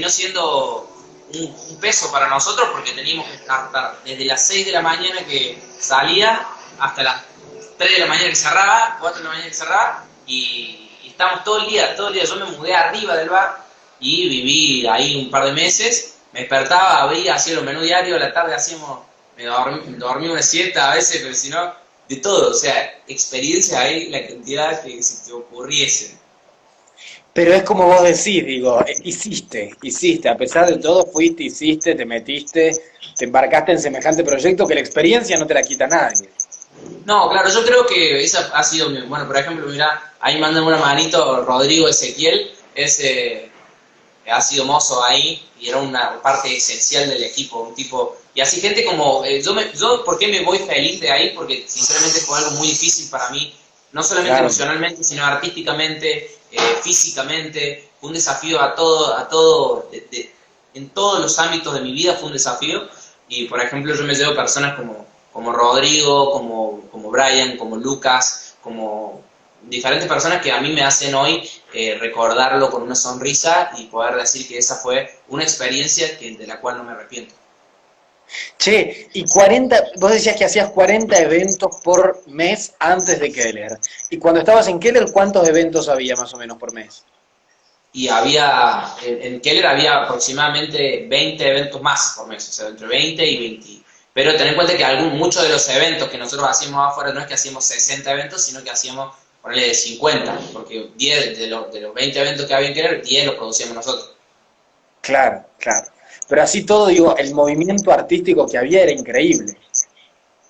siendo un peso para nosotros porque teníamos que estar desde las 6 de la mañana que salía hasta las 3 de la mañana que cerraba, 4 de la mañana que cerraba, y estábamos todo el día. Yo me mudé arriba del bar y viví ahí un par de meses. Me despertaba, abría, hacía los menús diarios, a la tarde me dormí una siesta a veces, pero si no, de todo, o sea, experiencia hay la cantidad que se te ocurriese. Pero es como vos decís, digo, hiciste, a pesar de todo fuiste, hiciste, te metiste, te embarcaste en semejante proyecto que la experiencia no te la quita nadie. No, claro, yo creo que esa ha sido bueno, por ejemplo, mira, ahí mandan una manito Rodrigo Ezequiel, ese ha sido mozo ahí y era una parte esencial del equipo, un tipo, y así gente como, yo, ¿por qué me voy feliz de ahí? Porque sinceramente fue algo muy difícil para mí, no solamente Claro. emocionalmente, sino artísticamente, físicamente, fue un desafío a todo, en todos los ámbitos de mi vida fue un desafío, y por ejemplo yo me llevo personas como Rodrigo, como Brian, como Lucas, como diferentes personas que a mí me hacen hoy recordarlo con una sonrisa y poder decir que esa fue una experiencia de la cual no me arrepiento. Che, y 40, vos decías que hacías 40 eventos por mes antes de Keller. Y cuando estabas en Keller, ¿cuántos eventos había más o menos por mes? Y en Keller había aproximadamente 20 eventos más por mes, o sea, entre 20 y 20. Pero ten en cuenta que muchos de los eventos que nosotros hacíamos afuera no es que hacíamos 60 eventos, sino que hacíamos, ponele, 50, porque 10 de los 20 eventos que había en Keller, 10 los producíamos nosotros. Claro, claro. Pero así todo, digo, el movimiento artístico que había era increíble.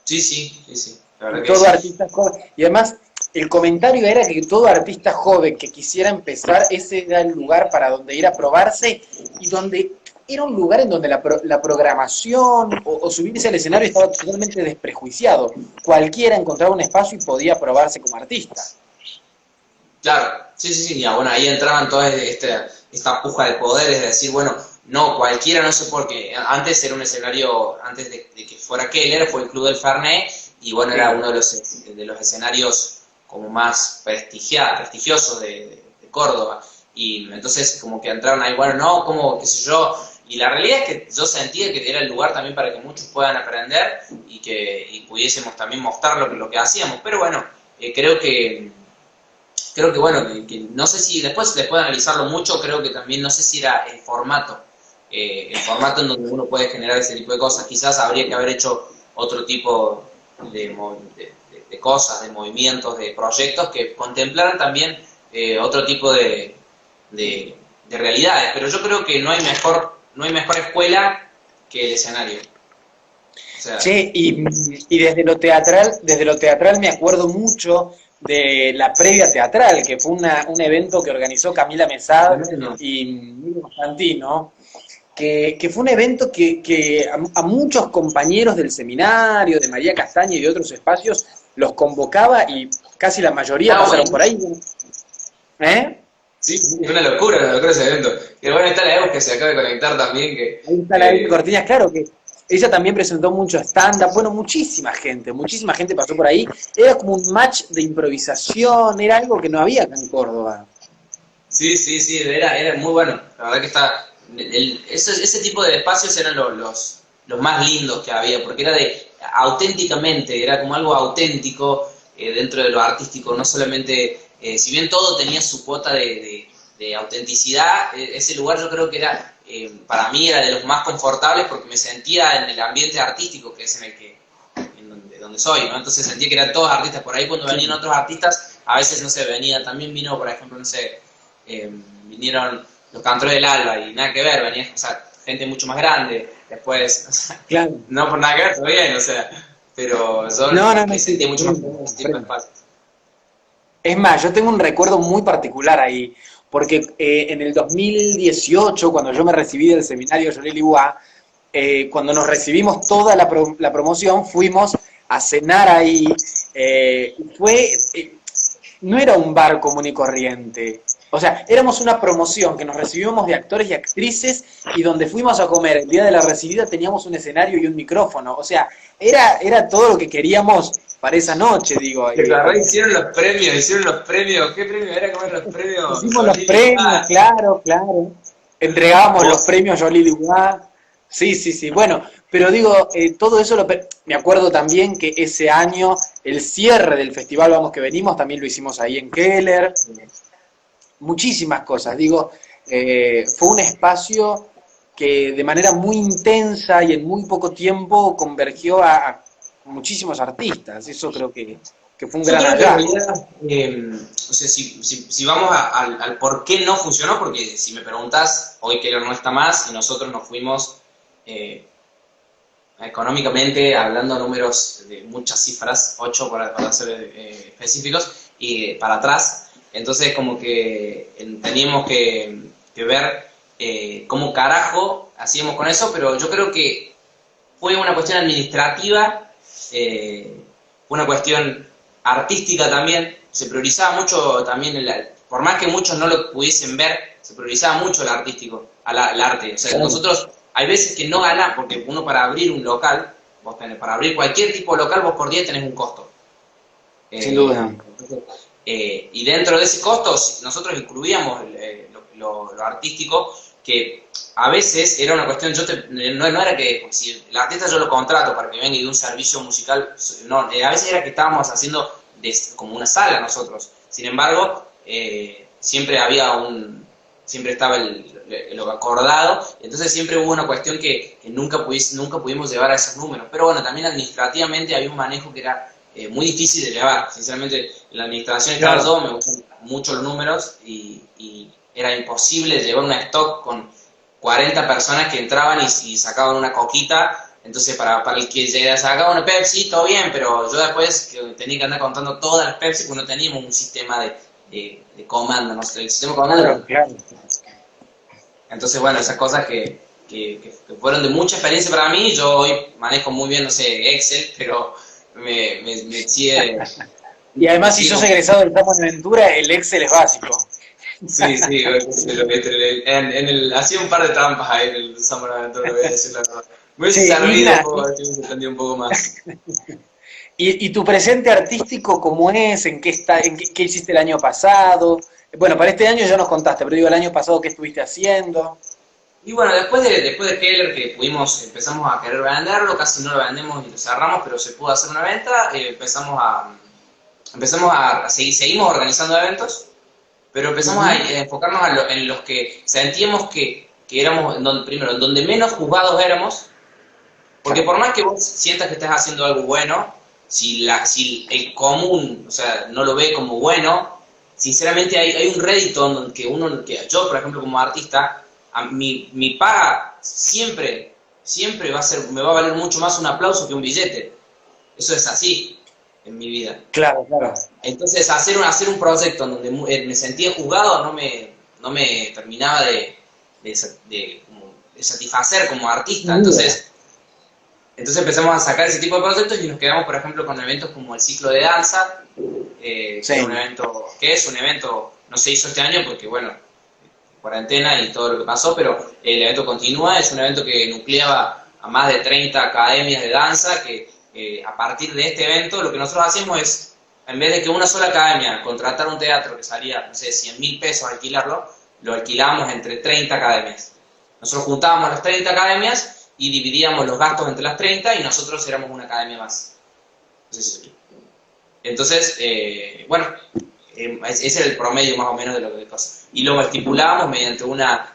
Sí, sí, sí, sí, la Y verdad que todo sí. artista joven. Y además, el comentario era que todo artista joven que quisiera empezar, ese era el lugar para donde ir a probarse y donde era un lugar en donde la programación o subirse al escenario estaba totalmente desprejuiciado. Cualquiera encontraba un espacio y podía probarse como artista. Claro, sí, sí, sí, ya, bueno, ahí entraban toda esta puja de poder, es decir, bueno, no, cualquiera, no sé por qué, antes era un escenario, antes de que fuera Keller, fue el Club del Fernet, y bueno, era Sí. uno de los escenarios como más prestigiosos de Córdoba, y entonces como que entraron ahí, bueno, no, como, qué sé yo, y la realidad es que yo sentía que era el lugar también para que muchos puedan aprender y pudiésemos también mostrar lo que hacíamos, pero bueno, creo que bueno, que no sé si después de analizarlo mucho, creo que también no sé si era el formato en donde uno puede generar ese tipo de cosas. Quizás habría que haber hecho otro tipo de cosas, de movimientos, de proyectos que contemplaran también otro tipo de realidades. Pero yo creo que no hay mejor escuela que el escenario. O sea, Che, y desde lo teatral me acuerdo mucho de la previa teatral, que fue un evento que organizó Camila Mesad tremendo. y Milo Constantino, que fue un evento que a muchos compañeros del seminario, de María Castaña y de otros espacios, los convocaba y casi la mayoría Está pasaron por buenísimo. ahí. ¿Eh? Sí, sí, es una locura ese evento. Y bueno, está la Eus que se acaba de conectar también, que Ahí está la Evi eh, Cortiñas, claro que ella también presentó mucho stand-up, bueno, muchísima gente pasó por ahí, era como un match de improvisación, era algo que no había acá en Córdoba. sí, sí, sí, era muy bueno. La verdad que ese tipo de espacios eran los más lindos que había, porque era auténticamente, era como algo auténtico dentro de lo artístico, no solamente, si bien todo tenía su cuota de autenticidad, ese lugar yo creo que para mí era de los más confortables porque me sentía en el ambiente artístico, que es en donde soy, ¿no? Entonces sentía que eran todos artistas. Por ahí cuando venían otros artistas, a veces, no sé, también vino, por ejemplo, no sé, vinieron los Cantores del Alba y nada que ver, venía, o sea, gente mucho más grande, después, o sea, Claro. no por nada que ver, todo bien, o sea, pero yo No, no, no, me sí, sentía mucho más cómodo en ese tipo de comprendo. espacios. Es más, yo tengo un recuerdo muy particular ahí, porque en el 2018, cuando yo me recibí del seminario Yolili Bois, cuando nos recibimos toda la promoción, fuimos a cenar ahí. No era un bar común y corriente. O sea, éramos una promoción que nos recibíamos de actores y actrices y donde fuimos a comer el día de la recibida teníamos un escenario y un micrófono. O sea, era todo lo que queríamos para esa noche, digo. Que agarré, hicieron los premios, ¿qué premio era? ¿Cómo eran los premios? Hicimos los Solís, premios, claro, claro. Entregábamos los vos, premios Jolie Dubois. Sí, sí, sí. Bueno, pero digo, todo eso me acuerdo también que ese año el cierre del festival Vamos que Venimos también lo hicimos ahí en Keller. Muchísimas cosas. Digo, fue un espacio que de manera muy intensa y en muy poco tiempo convergió a muchísimos artistas. Eso creo que fue un Yo gran creo que en hallazgo. realidad, o sea, si vamos al por qué no funcionó, porque si me preguntas, hoy Keller no está más y nosotros nos fuimos eh, económicamente, hablando de números de muchas cifras, 8 para ser específicos, y para atrás. Entonces como que teníamos que ver cómo carajo hacíamos con eso, pero yo creo que fue una cuestión administrativa, fue una cuestión artística también, se priorizaba mucho también, por más que muchos no lo pudiesen ver, se priorizaba mucho el artístico, el arte. O sea, Claro. nosotros hay veces que no ganan, porque uno para abrir un local, para abrir cualquier tipo de local, vos por día tenés un costo. Sin duda. Entonces, y dentro de ese costo nosotros incluíamos lo artístico, que a veces era una cuestión, no era que si el artista yo lo contrato para que venga y dé un servicio musical, no, a veces era que estábamos haciendo como una sala nosotros. Sin embargo, siempre estaba lo acordado, entonces siempre hubo una cuestión que nunca pudimos llevar a esos números. Pero bueno, también administrativamente había un manejo que era muy difícil de llevar. Sinceramente, en la administración estaba Claro. yo, me gustan mucho los números y era imposible llevar una stock con 40 personas que entraban y sacaban una coquita. Entonces, para el que sacaba una Pepsi, todo bien, pero yo después que tenía que andar contando todas las Pepsi, porque no teníamos un sistema de comando, no sé, el sistema de comando. Claro. Entonces, bueno, esas cosas que fueron de mucha experiencia para mí. Yo hoy manejo muy bien, no sé, Excel, pero me sigue... Y además, si sigue sos egresado del ramo de Ventura, el Excel es básico. Sí, sí, hacía un par de trampas ahí en el San Buenaventura, voy a decir la verdad. Me hubiese Sí, servido un Igna, poco, a ver si hubiese entendido un poco más. ¿y tu presente artístico cómo es? ¿En qué está? ¿Qué hiciste el año pasado? Bueno, para este año ya nos contaste, pero digo, el año pasado, ¿qué estuviste haciendo? Y bueno, después de Keller, que empezamos a querer venderlo, casi no lo vendemos y lo cerramos, pero se pudo hacer una venta, seguimos organizando eventos, pero empezamos a enfocarnos en los que sentíamos que éramos, primero, en donde menos juzgados éramos, porque por más que vos sientas que estás haciendo algo bueno, si el común, o sea, no lo ve como bueno, sinceramente hay un rédito en que yo, por ejemplo, como artista, mi paga siempre me va a valer mucho más un aplauso que un billete. Eso es así en mi vida. Claro, claro. Entonces, hacer un proyecto en donde me sentía juzgado no me terminaba de satisfacer como artista. Entonces empezamos a sacar ese tipo de proyectos y nos quedamos, por ejemplo, con eventos como el ciclo de danza, Sí. que es un evento, no se hizo este año porque, bueno, cuarentena y todo lo que pasó, pero el evento continúa. Es un evento que nucleaba a más de 30 academias de danza, que a partir de este evento lo que nosotros hacemos es, en vez de que una sola academia contratar un teatro que salía, no sé, 100.000 pesos alquilarlo, lo alquilamos entre 30 academias. Nosotros juntábamos las 30 academias y dividíamos los gastos entre las 30 y nosotros éramos una academia más. No sé si se explica. Entonces, bueno, ese era el promedio más o menos de lo que pasa. Y lo estipulábamos mediante una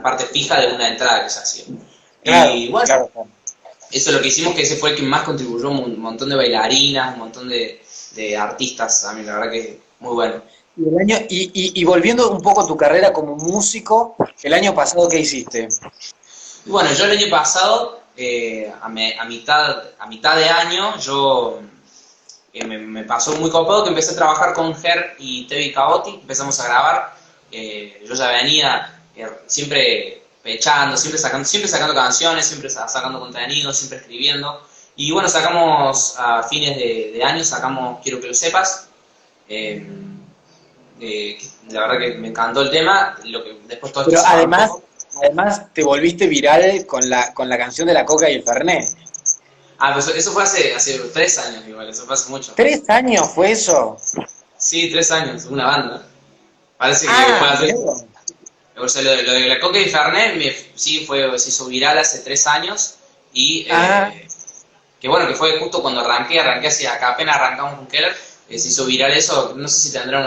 parte fija de una entrada que se hacía. Claro, Y bueno, claro. eso es lo que hicimos, que ese fue el que más contribuyó, un montón de bailarinas, un montón de artistas, a mí la verdad que muy bueno. Y volviendo un poco a tu carrera como músico, el año pasado, ¿qué hiciste? Y bueno, yo el año pasado, a mitad de año, yo me pasó muy copado que empecé a trabajar con Ger y Tevi Caotti, empezamos a grabar. Yo ya venía siempre pechando, siempre sacando canciones, siempre sacando contenido, siempre escribiendo. Y bueno, sacamos a fines de año, sacamos Quiero que lo sepas. La verdad que me encantó el tema, después todo Pero esto se bajó. además te volviste viral con la canción de la Coca y el Fernet. Pues eso fue hace 3 años igual, eso fue hace mucho. ¿3 años fue eso? Sí, 3 años, una banda. Parece que fue hace... Mirá. O sea, lo de la Coca y Fernet sí se hizo viral hace 3 años y que bueno, que fue justo cuando arranqué así, acá apenas arrancamos con Keller, se hizo viral eso. No sé si tendrá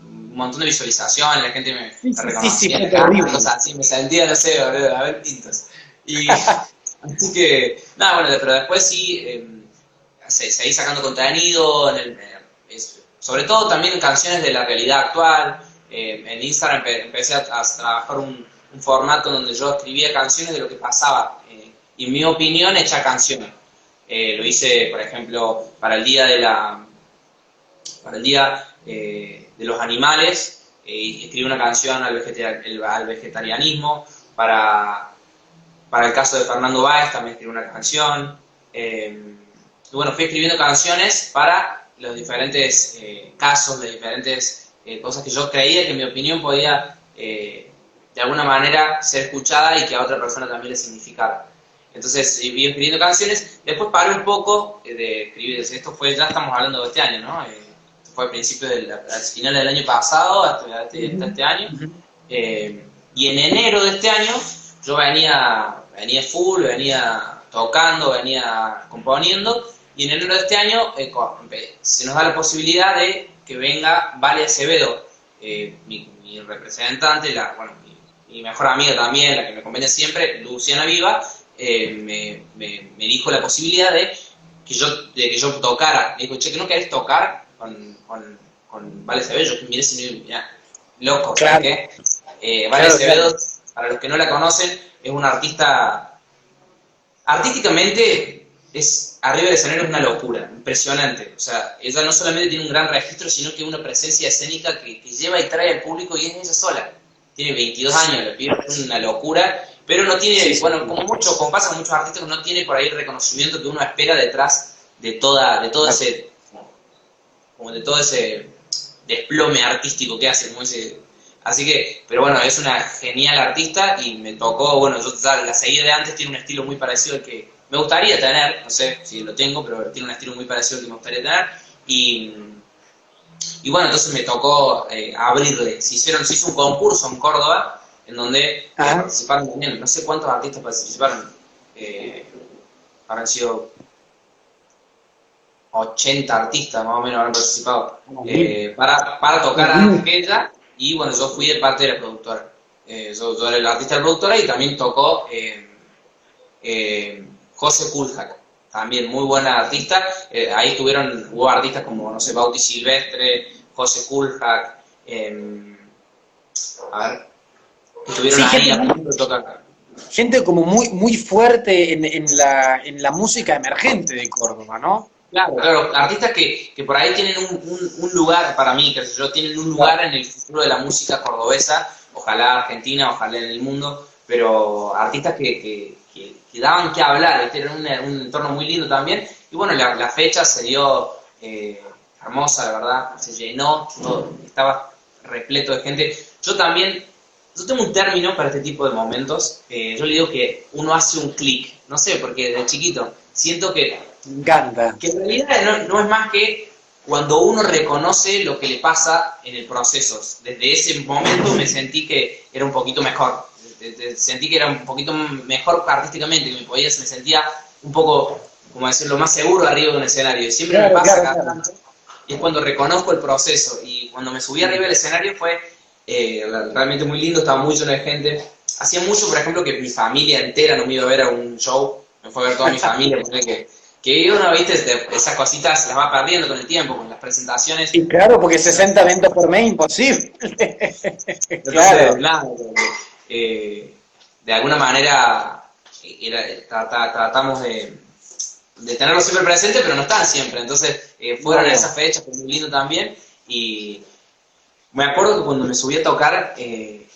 un montón de visualizaciones, la gente me Sí, reconocía, fue terrible. cosas así, me sentía, no sé, a ver, tintos. Y Así que, nada, bueno, pero después sí, seguí sacando contenido, sobre todo también en canciones de la realidad actual. En Instagram empecé a trabajar un formato donde yo escribía canciones de lo que pasaba, y en mi opinión, hecha canciones. Lo hice, por ejemplo, para el día de los animales, escribí una canción al vegetarianismo. Para el caso de Fernando Báez también escribí una canción. Y bueno, fui escribiendo canciones para los diferentes casos, de diferentes cosas que yo creía que en mi opinión podía de alguna manera ser escuchada y que a otra persona también le significara. Entonces, vi escribiendo canciones, después paré un poco de escribir. Esto fue, ya estamos hablando de este año, ¿no? Esto fue al principio al final del año pasado, hasta este año. Y en enero de este año, yo venía tocando, venía componiendo, y en enero de este año se nos da la posibilidad de que venga Vale Acevedo, mi representante, mi mejor amiga también, la que me acompaña siempre, Luciana Viva. Me dijo la posibilidad de que yo tocara. Me dijo, che, ¿que no querés tocar con Vale Acevedo? Yo miré si mirá, loco, Claro. ¿sabes qué? Vale Acevedo, para los que no la conocen, es una artista, artísticamente, arriba del escenario es una locura, impresionante. O sea, ella no solamente tiene un gran registro, sino que una presencia escénica que lleva y trae al público, y es ella sola. Tiene 22 años, le pido, es una locura. Pero no tiene, bueno, como pasa con muchos artistas, no tiene por ahí el reconocimiento que uno espera detrás de todo ese desplome artístico que hace, así que, pero bueno, es una genial artista y me tocó, bueno, yo ya la seguí de antes, tiene un estilo muy parecido al que me gustaría tener, no sé si lo tengo, pero tiene un estilo muy parecido al que me gustaría tener, y bueno, entonces me tocó abrirle, se hizo un concurso en Córdoba, en donde participaron también, no sé cuántos artistas participaron, habrán sido 80 artistas más o menos habrán participado, para tocar a aquella, y bueno, yo fui de parte de la productora. Yo era el artista de la productora, y también tocó José Kulhak, también muy buena artista. Ahí hubo artistas como, no sé, Bauti Silvestre, José Kulhak, a ver, estuvieron ahí a punto de tocar. Gente como muy fuerte en la música emergente de Córdoba, ¿no? Claro, artistas que por ahí tienen un lugar, para mí, que yo, tienen un lugar en el futuro de la música cordobesa, ojalá Argentina, ojalá en el mundo, pero artistas que daban que hablar, ¿viste? Era un entorno muy lindo también, y bueno, la fecha se dio hermosa, la verdad, se llenó, estaba repleto de gente. Yo tengo un término para este tipo de momentos, yo le digo que uno hace un clic, no sé, porque desde chiquito siento que me encanta. Que en realidad no es más que cuando uno reconoce lo que le pasa en el proceso. Desde ese momento me sentí que era un poquito mejor. Sentí que era un poquito mejor artísticamente, que me sentía un poco, como decirlo, más seguro arriba de un escenario. Siempre me pasa cada tanto. Y es cuando reconozco el proceso. Y cuando me subí arriba del escenario fue realmente muy lindo, estaba muy lleno de gente. Hacía mucho, por ejemplo, que mi familia entera no me iba a ver a un show. Me fue a ver toda mi familia, porque que uno, viste, esas cositas se las va perdiendo con el tiempo, con las presentaciones. Y claro, porque 60 eventos por mes, imposible. Claro. De alguna manera tratamos de tenerlo siempre presente, pero no están siempre. Entonces, fueron esas fechas, fue muy lindo también. Y me acuerdo que cuando me subí a tocar,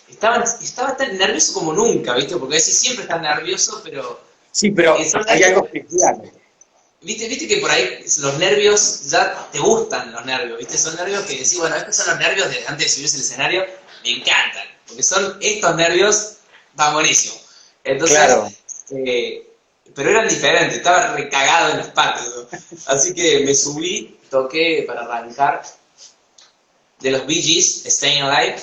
estaba tan nervioso como nunca, ¿viste? Porque a veces siempre estás nervioso, pero... Sí, pero hay algo especial. ¿Viste que por ahí los nervios ya te gustan los nervios? ¿Viste? Son nervios que decís, bueno, estos son los nervios de antes de subirse al escenario, me encantan, porque son estos nervios tan buenísimos. Entonces, claro. Pero eran diferentes, estaba recagado en las patas, ¿no? Así que me subí, toqué para arrancar de los Bee Gees, Staying Alive,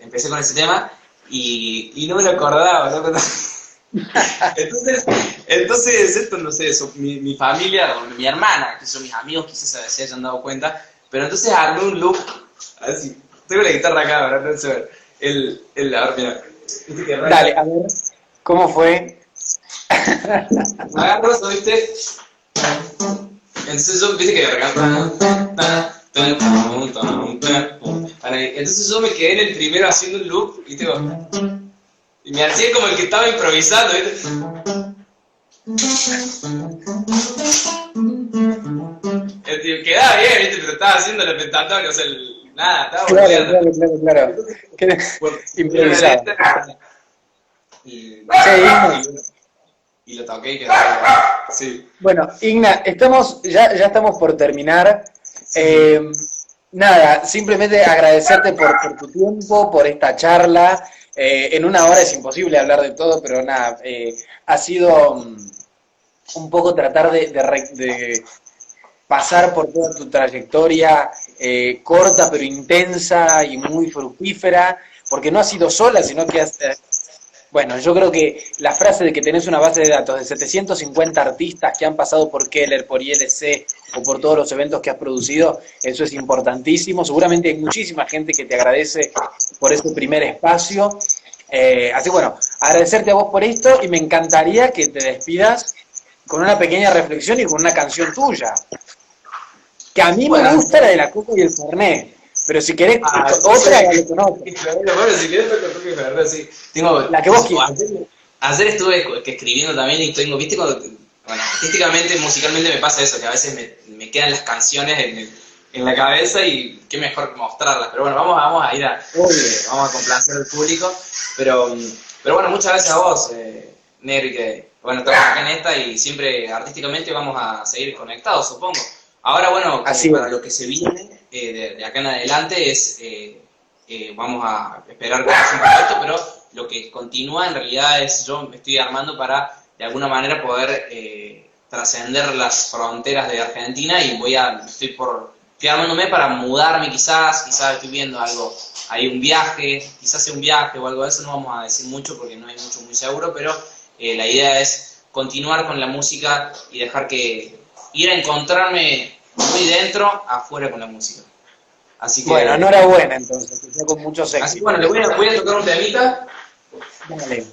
empecé con ese tema y no me lo acordaba, ¿no? Entonces esto no sé, mi familia, mi hermana, que son mis amigos, quizás se hayan dado cuenta, pero entonces armé un loop, así, tengo la guitarra acá, ¿verdad? No sé, a ver, mira. Dale, a ver, ¿cómo fue? Agarro eso, ¿viste? Entonces yo, viste que de entonces yo me quedé en el primero haciendo un loop, ¿viste? Y me hacía como el que estaba improvisando, ¿viste? Quedaba bien, ¿viste? Pero estaba haciendo la pentatón, o sea, nada, estaba Claro, volviendo. claro. Improvisado. Y, Sí, y lo toqué y quedó. Sí. bueno, Igna, ya estamos por terminar. Sí. Nada, simplemente agradecerte por tu tiempo, por esta charla. En una hora es imposible hablar de todo, pero nada, ha sido un poco tratar de pasar por toda tu trayectoria corta pero intensa y muy fructífera, porque no has sido sola, sino que bueno, yo creo que la frase de que tenés una base de datos de 750 artistas que han pasado por Keller, por ILC o por todos los eventos que has producido, eso es importantísimo. Seguramente hay muchísima gente que te agradece por ese primer espacio. Así que bueno, agradecerte a vos por esto y me encantaría que te despidas con una pequeña reflexión y con una canción tuya. Que a mí me Bueno, gusta la de la Coca y el Fernet, pero si querés otra, dale con otra. bueno, si quieres tocar toque de verdad, sí. La que vos quieras. Ayer estuve escribiendo también y tengo, viste, bueno, artísticamente, musicalmente me pasa eso, que a veces me quedan las canciones en la cabeza y qué mejor que mostrarlas. Pero bueno, vamos a ir vamos a complacer al público. Pero bueno, muchas gracias a vos, Neri, que bueno, estamos acá en esta y siempre artísticamente vamos a seguir conectados, supongo. Ahora, bueno, Así para es. lo que se viene de acá en adelante es, vamos a esperar que pase un proyecto, pero lo que continúa en realidad es, yo me estoy armando para, de alguna manera, poder trascender las fronteras de Argentina y estoy armándome para mudarme quizás estoy viendo algo, hay un viaje, quizás sea un viaje o algo de eso, no vamos a decir mucho porque no hay mucho muy seguro, pero la idea es continuar con la música y dejar que ir a encontrarme muy dentro, afuera con la música. Así que, Bueno, enhorabuena entonces, que sea con muchos así que éxitos. bueno, le voy a tocar un temita. Dale.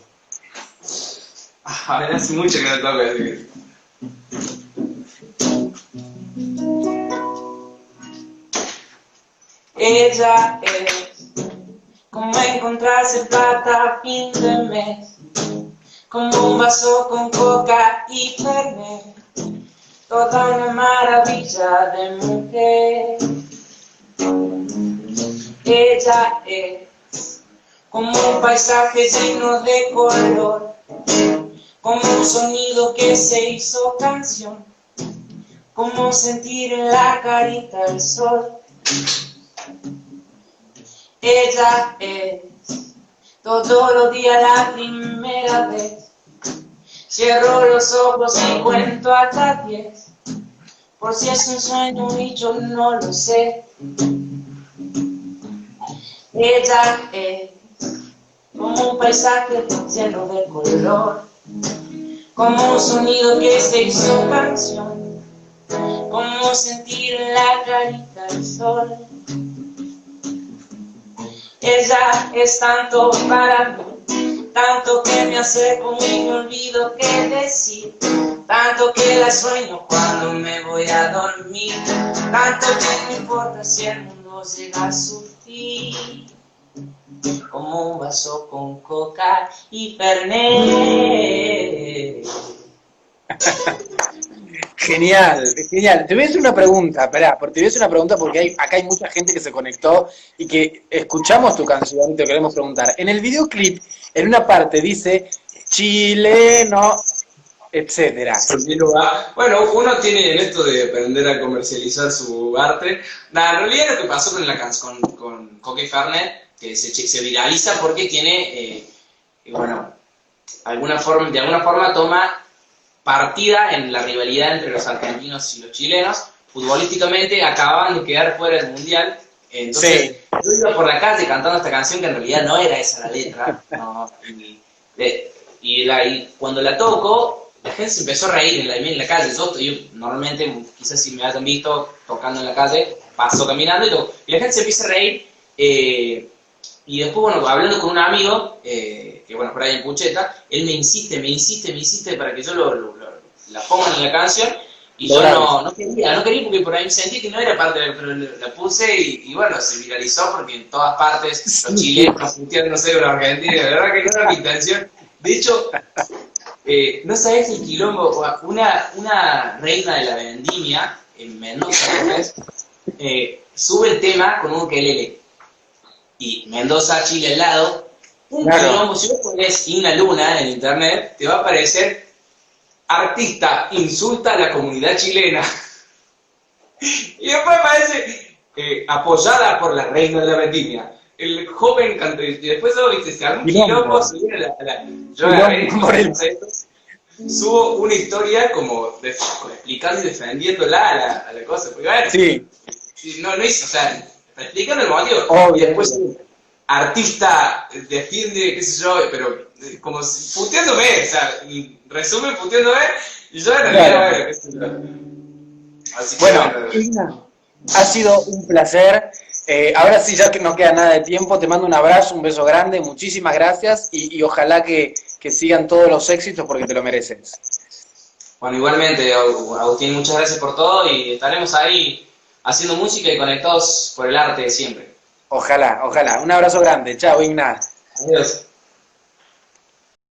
A ver, hace mucho que no toco, así que... Ella es como encontrarse plata a fin de mes, como un vaso con coca y fernet, toda una maravilla de mujer. Ella es como un paisaje lleno de color, como un sonido que se hizo canción, como sentir en la carita el sol. Ella es todos los días la primera vez. Cierro los ojos y cuento hasta 10, por si es un sueño y yo no lo sé. Ella es como un paisaje lleno de color, como un sonido que se hizo canción, como sentir en la carita el sol. Ella es tanto para mí, tanto que me acerco y me olvido qué decir, tanto que la sueño cuando me voy a dormir, tanto que no importa si el mundo llega a su fin, como un vaso con coca y fernet. Genial, genial. Te voy a hacer una pregunta, esperá, te voy a hacer una pregunta porque acá hay mucha gente que se conectó y que escuchamos tu canción y te queremos preguntar. En el videoclip, en una parte dice chileno, etcétera. Bueno, uno tiene en esto de aprender a comercializar su arte. Nada, en realidad lo que pasó con la canción con Coca y Fernet, que se viraliza porque tiene, bueno, de alguna forma toma partida en la rivalidad entre los argentinos y los chilenos. Futbolísticamente acababan de quedar fuera del mundial. Entonces, sí, yo iba por la calle cantando esta canción que en realidad no era esa la letra. No, y cuando la toco, la gente se empezó a reír en la calle. Yo normalmente, quizás si me hayan visto tocando en la calle, paso caminando y toco. Y la gente se empieza a reír. Y después, bueno, hablando con un amigo, que que bueno, por ahí en Pucheta, él me insiste para que yo la ponga en la canción, y yo no quería porque por ahí sentí que no era parte de pero la puse y bueno, se viralizó porque en todas partes los chilenos puteándose de los argentinos, la verdad que no era mi intención. De hecho, no sabés el quilombo, una reina de la vendimia en Mendoza, sube el tema con un ukelele. Y Mendoza, Chile al lado, un quilombo. Si vos pones Ina Luna en internet, te va a aparecer artista insulta a la comunidad chilena. Y después aparece apoyada por la reina de la vendimia. El joven cantó, y después se armó un quilombo, yo agarré, subo una historia como explicando y defendiéndola a la cosa, porque bueno, sí. No hizo, o sea, explicando el motivo, y después artista defiende, qué sé yo, pero como puteándome, o sea, resumen puteándome, y yo en realidad, bueno, qué sé yo. Así que bueno, ha sido un placer. Ahora sí, ya que no queda nada de tiempo, te mando un abrazo, un beso grande, muchísimas gracias y ojalá que sigan todos los éxitos porque te lo mereces. Bueno, igualmente, Agustín, muchas gracias por todo y estaremos ahí haciendo música y conectados por el arte de siempre. Ojalá. Un abrazo grande. Chao, Igna. Adiós.